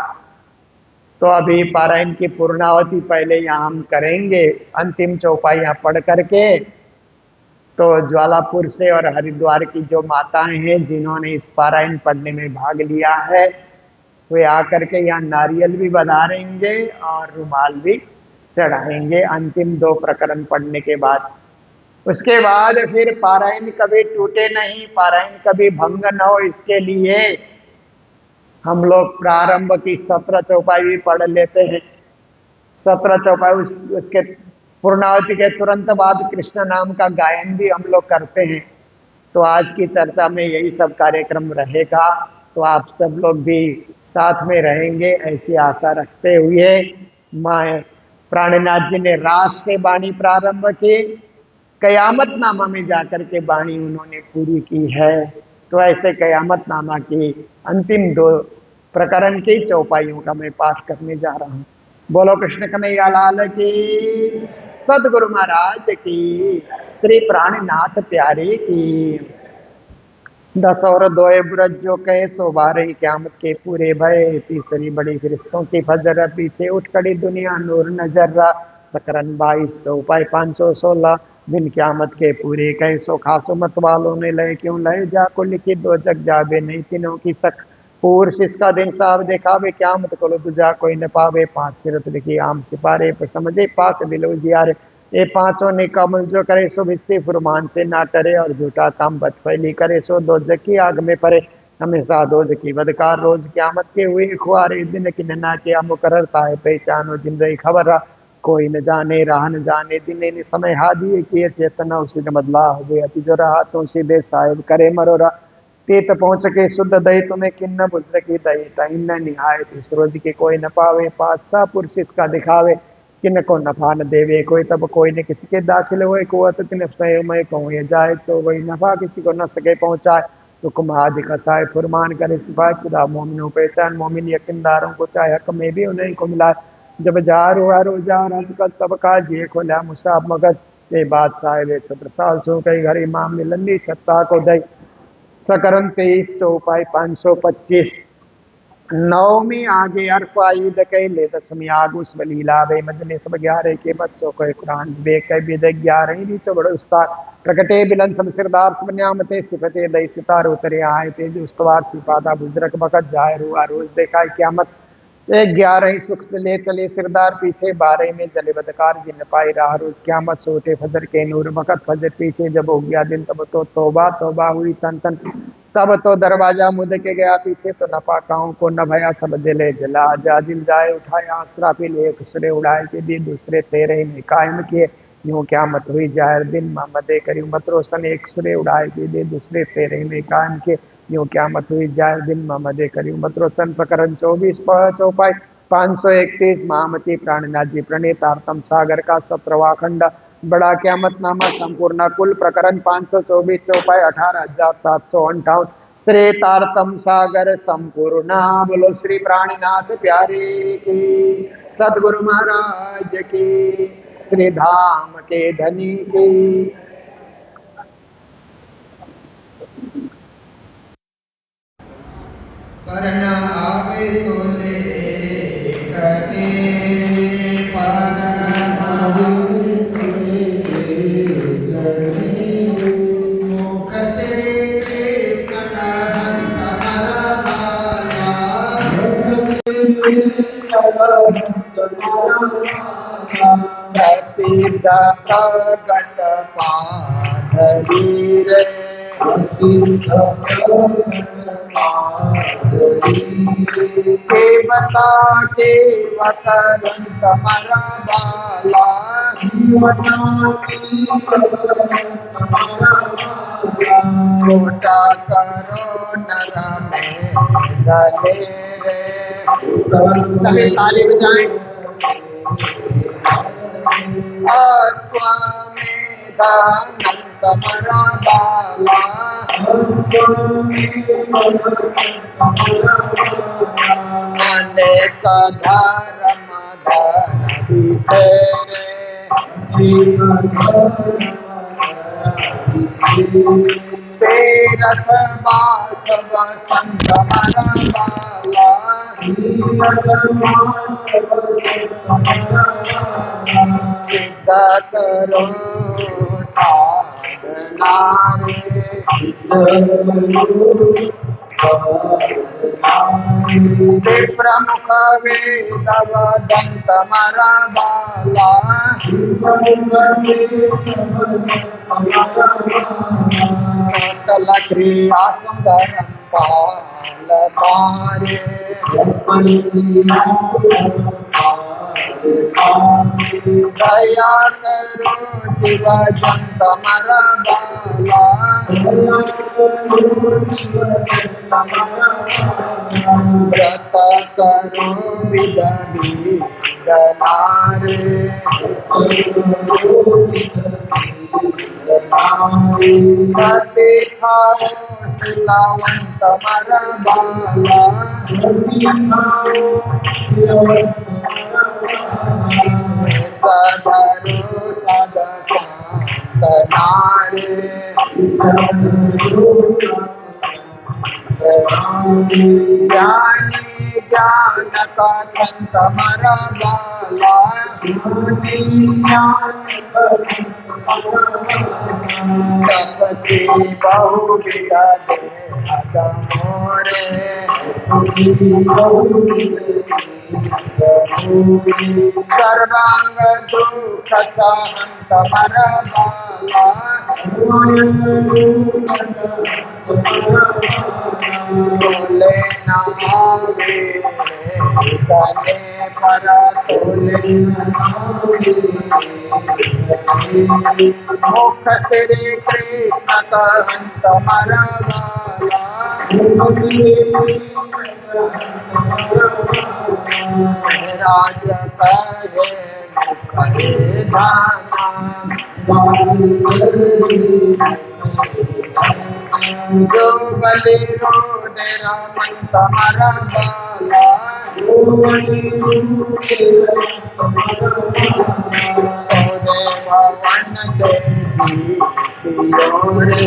Speaker 1: तो अभी पारायण की पूर्णावती पहले यहाँ हम करेंगे, अंतिम चौपाइयाँ पढ़ करके। तो ज्वालापुर से और हरिद्वार की जो माताएं हैं जिन्होंने इस पारायण पढ़ने में भाग लिया है, वे आकर के यहाँ नारियल भी बधारेंगे और रुमाल भी चढ़ाएंगे अंतिम 2 प्रकरण पढ़ने के बाद। उसके बाद फिर पारायण कभी टूटे नहीं, पारायण कभी भंग न हो, इसके लिए हम लोग प्रारंभ की 17 चौपाई भी पढ़ लेते हैं। 17 चौपाई उसके पूर्णावती के तुरंत बाद कृष्ण नाम का गायन भी हम लोग करते हैं। तो आज की चर्चा में यही सब कार्यक्रम रहेगा, तो आप सब लोग भी साथ में रहेंगे ऐसी आशा रखते हुए माँ प्राणनाथ जी ने रास से वाणी प्रारंभ की, कयामत नामा में जाकर के वाणी उन्होंने पूरी की है। तो ऐसे कयामत नामा की अंतिम 2 प्रकरण की चौपाइयों का मैं पाठ करने जा रहा हूँ। बोलो कृष्ण कन्हैया लाल की, सदगुरु महाराज की, श्री प्राणनाथ प्यारे की। 10 और 2 ब्रज जो कहे सो 12 क़यामत के पूरे भय, तीसरी बड़ी फरिश्तों की फजर, पीछे उठ खड़ी दुनिया नूर नजर। प्रकरण 22 चौपाई 516 दिन क़यामत के पूरे कहे सो खासो मत वालों ने लय क्यों लय, जाको लिखी 2 जग जावे नहीं तीनों की सख, पूर्ष इसका दिन साहब देखावे क़यामत को दूजा कोई न पावे, 5 सिरत लिखी आम सिपारे पर समझे पाक दिलो जियारे, ये 5 ने कमल जो करे सो भिस्ती फुरमान से ना टरे, और झूठा काम बदफैली करे सो 2 जग की आग में परे, हमेशा 2 जग की बदकार रोज क़यामत के हुए खुआरे, दिन की नना किया मुकर्ररता है पहचानो जिंदगी खबर, कोई न जाने राह न जाने दिन ने समय हादिए किए चेतना उसी ने बदला हो गया अति जो रहा तो सीधे साहिब करे मरोरा, तीत पहुँच के शुद्ध दही तुम्हें किन्न पुत्र की दही टाइम न निहायत, इस रोज के कोई न पावे, पातशाह पुरुष इसका दिखावे, किन को नफा न देवे कोई, तब कोई न किसी के दाखिल हुए कुवत तिन सय मैं कहूँ ये जाए, तो वही नफा किसी को न सके पहुँचाए, तो कुमार खसाए फुरमान करे सिपाही खुदा मोमिनों पहचान, मोमिन यकीनदारों को चाहे हक में भी उन्हीं को मिलाए, जब जार हुआ रोजार आजकल तब का जे खोला मुसाब मगज, ये बात साहिब 17 साल सो कई घर इमाम मिलंदी छत्ता को दई। प्रकरण 23 चौपाई 525 नवमी आगे अर्फ ईद कई ले 10वीं आग उस लीला बे मजले सब 11 के बद सो कोई कुरान बे कई बिद 11 भी चबड़ उस्ताद प्रकटे बिलन सब सिरदार सब न्यामते सिफते दई सितार उतरे आए तेज उस्तवार सिफादा बुजरक बकत जाहिर हुआ रोज देखा क़यामत, 11 सुख ले चले सिरदार पीछे 12 में जले बदकार जिन पाई राह रोज क़यामत, सोते फजर के नूर बकत फजर पीछे जब हो गया दिन तब तो तौबा तौबा हुई तन तन, तब तो दरवाजा मुद के गया पीछे तो न पाकाओं को न भया सब दिले जला, जा दिल जाए उठाया असराफिल एक सुरे उड़ाए के दी दूसरे तेरे में कायम किए, यूं क़यामत हुई जाहिर दिन मोहम्मद करी उम्मत रोशन एक सुरे उड़ाए के दी दूसरे तेरे में कायम किए, यूं क़यामत हुई जाहिर दिन मोहम्मद करी उम्मत रोशन। प्रकरण 24 चौपाई 531 महामती प्राणनाथ जी प्रणीतार्थम सागर का 17वां खंड, बड़ा क़यामत नामा संपूर्ण कुल प्रकरण 524 चौपाई 18,758 श्री तारतम सागर संपूर्ण। बोलो श्री प्राणनाथ प्यारे की, सदगुरु महाराज की, श्री धाम के धनी की।
Speaker 3: करना आवे तो ले करने रे पाना आवे तो ले करने मुख से कृष्ण का हंत हरा बाला, मुख से कृष्ण का हंत हरा बाला,
Speaker 1: प्रसिद्ध प्रगट पाधरी रे,
Speaker 3: प्रसिद्ध
Speaker 1: देवता केवकरंत मरा बाला, छोटा करो नर में दले रे। सभी ताली बजाएं। अश्वमेधानंतमरा बाला अनेक धर्म विषय तीरथ बासव संत मरा बाला सिद्ध करो साधना रे प्रमुख वेदव दंत मरा बाला सकल क्रिया सुंदर पालतारे दया करो शिव जंत मरा बाला व्रत करो विद नारे सती खाओ शिलावंत मरा बाला सधरो सद संत नारे ज्ञानी ज्ञान कथन तमरा बाला तपसी बहुविध देह मोरे सर्वांग दुख सहंत मरा बाला तोले नावे तने पर तोले मुख श्री कृष्ण कहंत मरा बाला राज करे मुखरे धाना जो बलि रोदे रमंत मरा बाला सौदे भवन दे जीतियोरे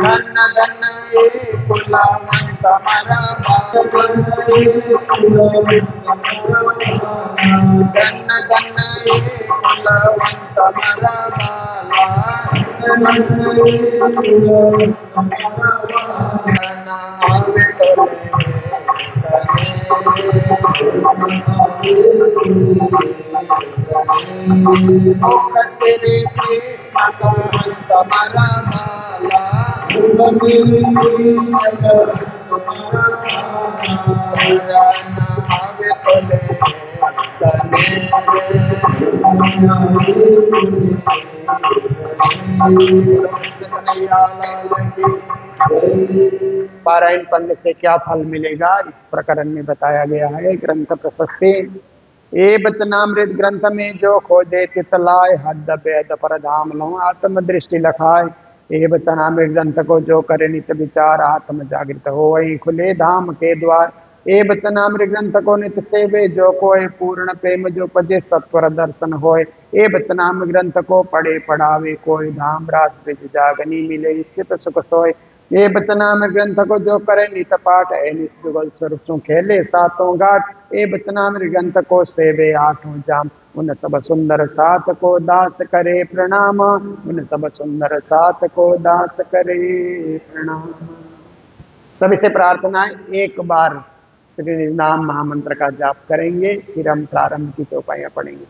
Speaker 1: धन धन ये कुलवंत मरा बाला धन धन ये कुलवंत मरा बाला नावे तोले मुख श्री कृष्ण कहंत मरा बाला नावे तोले पारायण पढ़ने से क्या फल मिलेगा इस प्रकरण में बताया गया है। ग्रंथ प्रशस्ति ए बचनामृत ग्रंथ में जो खोजे चित लाए हद वेद पर धाम लो आत्म दृष्टि लखाए। ए बचनामृत ग्रंथ को जो करे नित विचार आत्म जागृत हो वही खुले धाम के द्वार। ए बचनामृत ग्रंथ को नित सेवे जो कोय पूर्ण प्रेम जो पजे सत्वर दर्शन होए। ए बचनामृत ग्रंथ को पढ़े पढ़ावे कोई धाम रास ब्रिज जागनी मिले इच्छित सुख सोए। ये बचनामृत ग्रंथ को जो करे नित पाठ है निस्जुगल स्वरूप खेले सातों घाट। ए बचनामृत ग्रंथ को सेवे आठों जाम उन सब सुंदर सात को दास करे प्रणाम। उन सब सुंदर सात को दास करे प्रणाम। सभी से प्रार्थना है एक बार श्री नाम महामंत्र का जाप करेंगे फिर हम प्रारंभ की चौपाइयां पढ़ेंगे।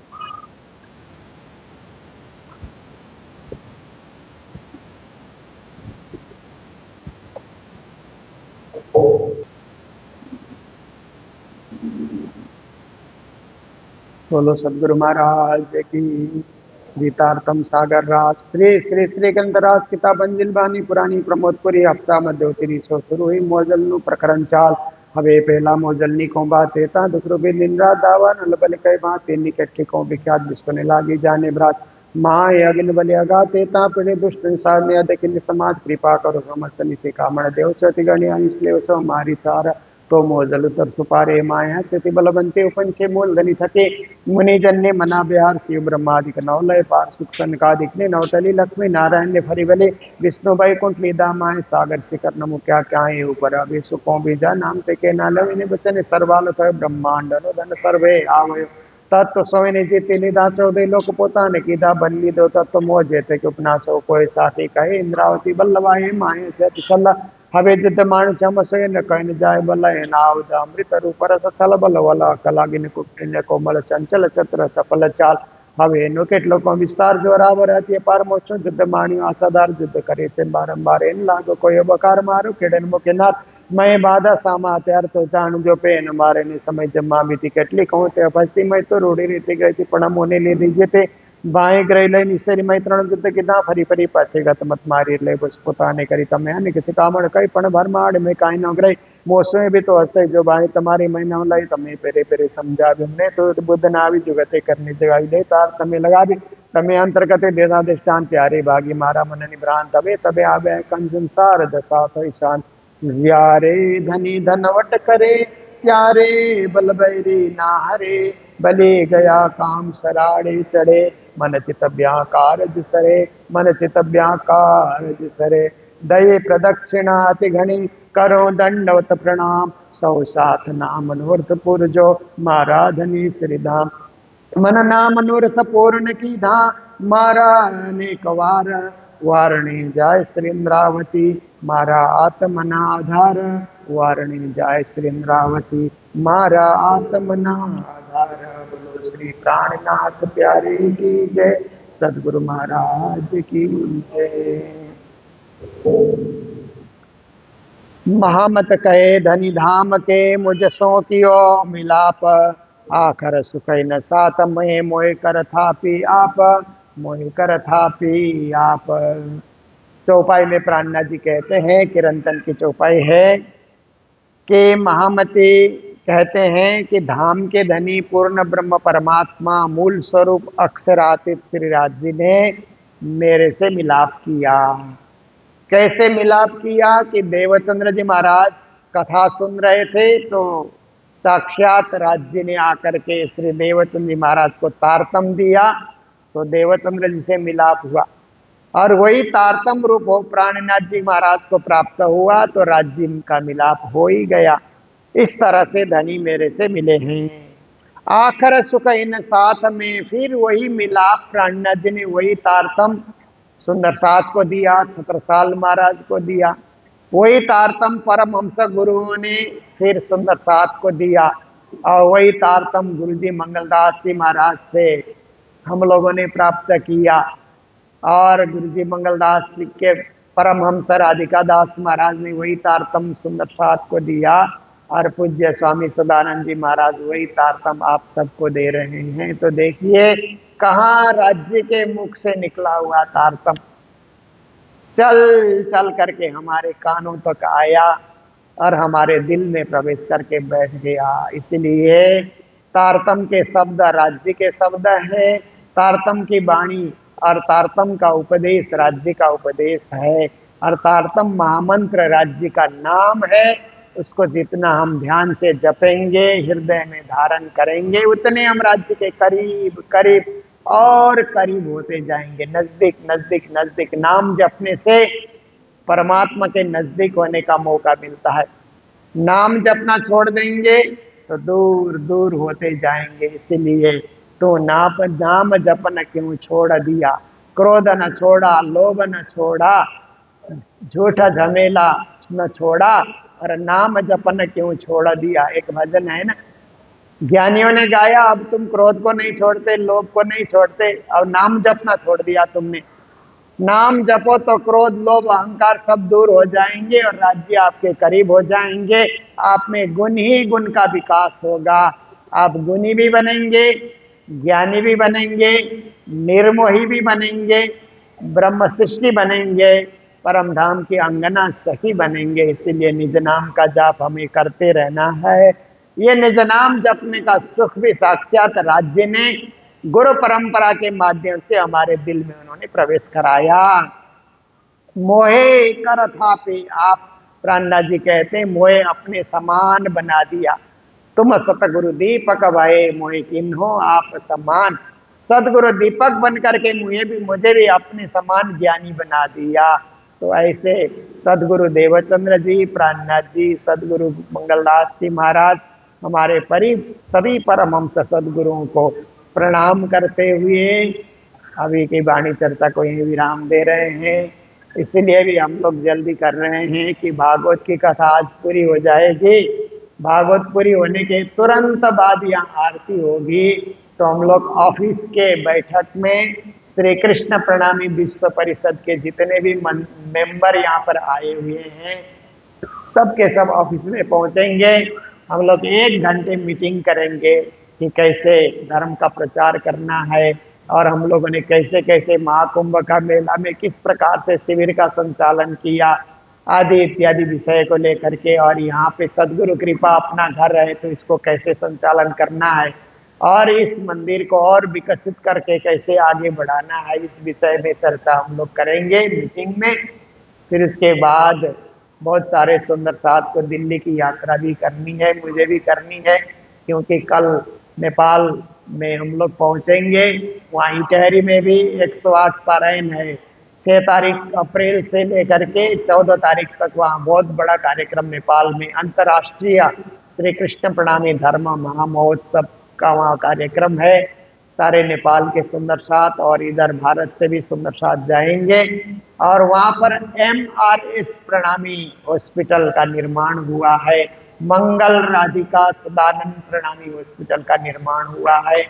Speaker 1: बोलो सदगुरु महाराज की। श्रीतार्थम सागर राज श्री श्री श्री ग्रंथराज किताब अंजिल बानी पुरानी प्रमोदपुरी हफ्सा मध्योतिरी सो शुरू हुई मोजल प्रकरण चाल हवे पहला मोजलनी को बाते ता दुखरो भी निंद्रा दावा नल बल कई बाते निकट के को विख्यात बिस्कोने लागी जाने भ्रात माय अग्नि बलि अगाते ता पीड़े दुष्ट इंसान ने अधिक समाज कृपा करो समस्तनि से कामण देव चति गणिया इसलिए छो मारी तार तो मोजल उतर सुपारे माया चति बलवंते उपंचे मूल धनि थके मुनि जन ने मना बिहार शिव ब्रह्मादिक नवलय पार सुख सनकादिक ने नवतली लक्ष्मी नारायण ने फरी बले विष्णु वैकुंठ लीदा माए सागर शिखर नमु क्या क्या है ऊपर अभी सुखों बीजा नाम ते के नालव इन्हें बचने सर्वाल ब्रह्मांड धन सर्वे आवयो तत्व सोने जीते लिदा चौदह लोक पोता ने कीधा बल्ली दो तत्व मोह जेते के उपनाशो कोई साथी कहे इंद्रावती बल्लवाए माए से चल हवे युद्ध मान चम सोए न कहन जाय बल नाव अमृत रूप रस छल बल वला कलागिन कुटिन्य कोमल चंचल चतुर चपल चाल हवे नो કેટલો વિસ્તાર જોરાવર હતી પાર મોક્ષ યુદ્ધ માણ્યો આસાદાર યુદ્ધ કરે છે બારંબાર એન લાગો કોઈ બકાર મારો કેડન મુકેનાર मैं बाधा सामा त्यार तो जान जो पेन मारे ने समय जमा बीती કેટલી कहूँ ते फस्ती मैं तो रोड़ी रीति गई थी पण मोने ले दीजिए थे बाएं ग्रह लई निसरी मैं त्रण युद्ध कीधा फरी फरी पाछे गत मत मारी ले बस पोताने करी तमे आने किसी कामण कई पण भरमाड़ में काई न ग्रह मोसमे भी तो हस्ते जो बाएं तुम्हारी महीना लाई तमे पेरे पेरे समझा हमने तो बुद्ध ना भी जुगते करने जगाई दे तार तमे लगा भी तमे अंतर्गत देदा दृष्टान प्यारे भागी मारा मन निभ्रांत तबे तबे आवे कं संसार दशा तो शांत जियारे धनी धनवट करे प्यारे बल बैरी ना हरे बले गया काम सराड़े चढ़े मन चित कारज सरे मन चित कारज सरे दये प्रदक्षिणा अति घनी करो दंडवत प्रणाम सौ साथ नाम मनोरथ पुरजो मारा धनी श्रीधाम मन नाम मनोरथ पूर्ण की धा मारा अनेक वार वारणी जाय श्रीन्द्रावती मारा आत्मना आधार वारणी जाय श्रीन्द्रावती मारा आत्मना आधार बोलो श्री प्राणनाथ प्यारे की जय सदगुरु महाराज की जय। महामत कहे धनी धाम के मुझ सो कियो मिलाप आखर सुख न साथ मैं मोह कर थापी आप मोह कर थापी आप। चौपाई में प्राणनाथ जी कहते हैं किरंतन की चौपाई है कि महामती कहते हैं कि धाम के धनी पूर्ण ब्रह्म परमात्मा मूल स्वरूप अक्षरातीत श्रीराज जी ने मेरे से मिलाप किया। कैसे मिलाप किया कि देवचंद्र जी महाराज कथा सुन रहे थे तो साक्षात राज्य ने आकर के श्री देवचंद्र जी महाराज को तारतम दिया तो देवचंद्र जी से मिलाप हुआ और वही तारतम रूप हो प्राणनाथ जी महाराज को प्राप्त हुआ तो राज्य का मिलाप हो ही गया। इस तरह से धनी मेरे से मिले हैं। आखर सुख इन साथ में फिर वही मिलाप प्राणनाथ जी ने वही तारतम सुंदर साथ को दिया, छत्रसाल महाराज को दिया, वही तारतम परमहंस गुरुओं ने फिर सुंदर साथ को दिया और वही तारतम गुरु जी मंगलदास जी महाराज से हम लोगों ने प्राप्त किया और गुरु जी मंगलदास के परमहंस राधिका दास महाराज ने वही तारतम सुंदर साथ को दिया और पूज्य स्वामी सदानंद जी महाराज वही तारतम आप सबको दे रहे हैं। तो देखिए कहाँ राज्य के मुख से निकला हुआ तारतम चल चल करके हमारे कानों तक आया और हमारे दिल में प्रवेश करके बैठ गया। इसलिए तारतम के शब्द राज्य के शब्द है, तारतम की वाणी और तारतम का उपदेश राज्य का उपदेश है और तारतम महामंत्र राज्य का नाम है। उसको जितना हम ध्यान से जपेंगे हृदय में धारण करेंगे उतने हम राज्य के करीब करीब और करीब होते जाएंगे, नजदीक नजदीक नजदीक। नाम जपने से परमात्मा के नजदीक होने का मौका मिलता है। नाम जपना छोड़ देंगे तो दूर दूर होते जाएंगे। इसीलिए तो नाम जपन क्यों छोड़ दिया, क्रोध न छोड़ा, लोभ न छोड़ा, झूठा झमेला न छोड़ा और नाम जपन क्यों छोड़ दिया। एक भजन है ना, ज्ञानियों ने गाया अब तुम क्रोध को नहीं छोड़ते, लोभ को नहीं छोड़ते और नाम जपना छोड़ दिया तुमने। नाम जपो तो क्रोध लोभ अहंकार सब दूर हो जाएंगे और राज्य आपके करीब हो जाएंगे। आप में गुण ही गुण का विकास होगा, आप गुणी भी बनेंगे, ज्ञानी भी बनेंगे, निर्मोही भी बनेंगे, ब्रह्म सृष्टि बनेंगे परम धाम की अंगना सही बनेंगे। इसीलिए निज नाम का जाप हमें करते रहना है। ये निज नाम जपने का सुख भी साक्षात राज्य ने गुरु परंपरा के माध्यम से हमारे दिल में उन्होंने प्रवेश कराया। मोहे कर था पे आप, प्राणनाथ जी कहते हैं, मोहे अपने समान बना दिया। तुम सतगुरु दीपक भये मोहे किन्हो आप समान। सदगुरु दीपक बन करके मुझे भी अपने समान ज्ञानी बना दिया। तो ऐसे सदगुरु देवचंद्र जी, प्राणनाथ जी, सदगुरु मंगलदास जी महाराज, हमारे सभी परमहंस सदगुरुओं को प्रणाम करते हुए अभी की वाणी चर्चा को यही विराम दे रहे हैं। इसीलिए भी हम लोग जल्दी कर रहे हैं कि भागवत की कथा आज पूरी हो जाएगी। भागवत पूरी होने के तुरंत बाद यहाँ आरती होगी। तो हम लोग ऑफिस के बैठक में श्री कृष्ण प्रणामी विश्व परिषद के जितने भी मेंबर यहाँ पर आए हुए हैं, सब के सब ऑफिस में पहुंचेंगे। हम लोग 1 घंटे मीटिंग करेंगे कि कैसे धर्म का प्रचार करना है और हम लोगों ने कैसे कैसे महाकुंभ का मेला में किस प्रकार से शिविर का संचालन किया आदि इत्यादि विषय को लेकर के, और यहाँ पे सदगुरु कृपा अपना घर रहे तो इसको कैसे संचालन करना है और इस मंदिर को और विकसित करके कैसे आगे बढ़ाना है, इस विषय में चर्चा हम लोग करेंगे मीटिंग में। फिर उसके बाद बहुत सारे सुंदर साथ को दिल्ली की यात्रा भी करनी है, मुझे भी करनी है, क्योंकि कल नेपाल में हम लोग पहुंचेंगे। वहाँ इटहरी में भी 108 पारायण है। 6 तारीख अप्रैल से लेकर के 14 तारीख तक वहाँ बहुत बड़ा कार्यक्रम नेपाल में अंतर्राष्ट्रीय श्री कृष्ण प्रणामी धर्म महामहोत्सव का वहाँ कार्यक्रम है। सारे नेपाल के सुंदर साथ और इधर भारत से भी सुंदर साथ जाएंगे और वहाँ पर MRS प्रणामी हॉस्पिटल का निर्माण हुआ है। मंगल राधिका सदानंद प्रणामी हॉस्पिटल का निर्माण हुआ है।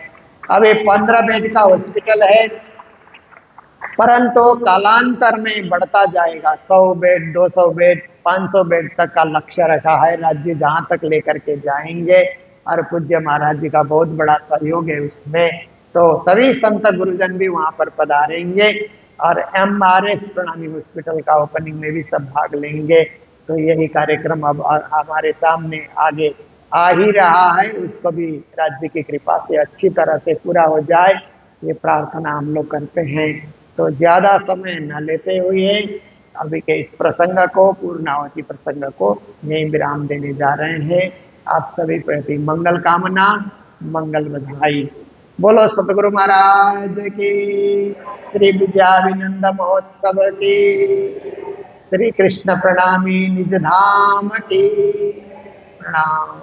Speaker 1: अब ये 15 बेड का हॉस्पिटल है, परंतु कालांतर में बढ़ता जाएगा। 100 बेड, 200 बेड, 500 बेड तक का लक्ष्य रखा है राज्य, जहाँ तक लेकर के जाएंगे। और पूज्य महाराज जी का बहुत बड़ा सहयोग है उसमें। तो सभी संत गुरुजन भी वहाँ पर पधारेंगे और MRS प्रणामी हॉस्पिटल का ओपनिंग में भी सब भाग लेंगे। तो यही कार्यक्रम अब हमारे सामने आगे आ ही रहा है, उसको भी राज्य की कृपा से अच्छी तरह से पूरा हो जाए, ये प्रार्थना हम लोग करते हैं। तो ज़्यादा समय न लेते हुए अभी के इस प्रसंग को, पूर्णावती प्रसंग को यही विराम देने जा रहे हैं। आप सभी प्रति मंगल कामना, मंगल बधाई। बोलो सतगुरु महाराज की, श्री विद्याविनंद महोत्सव की, श्री कृष्ण प्रणामी निज धाम की प्रणाम।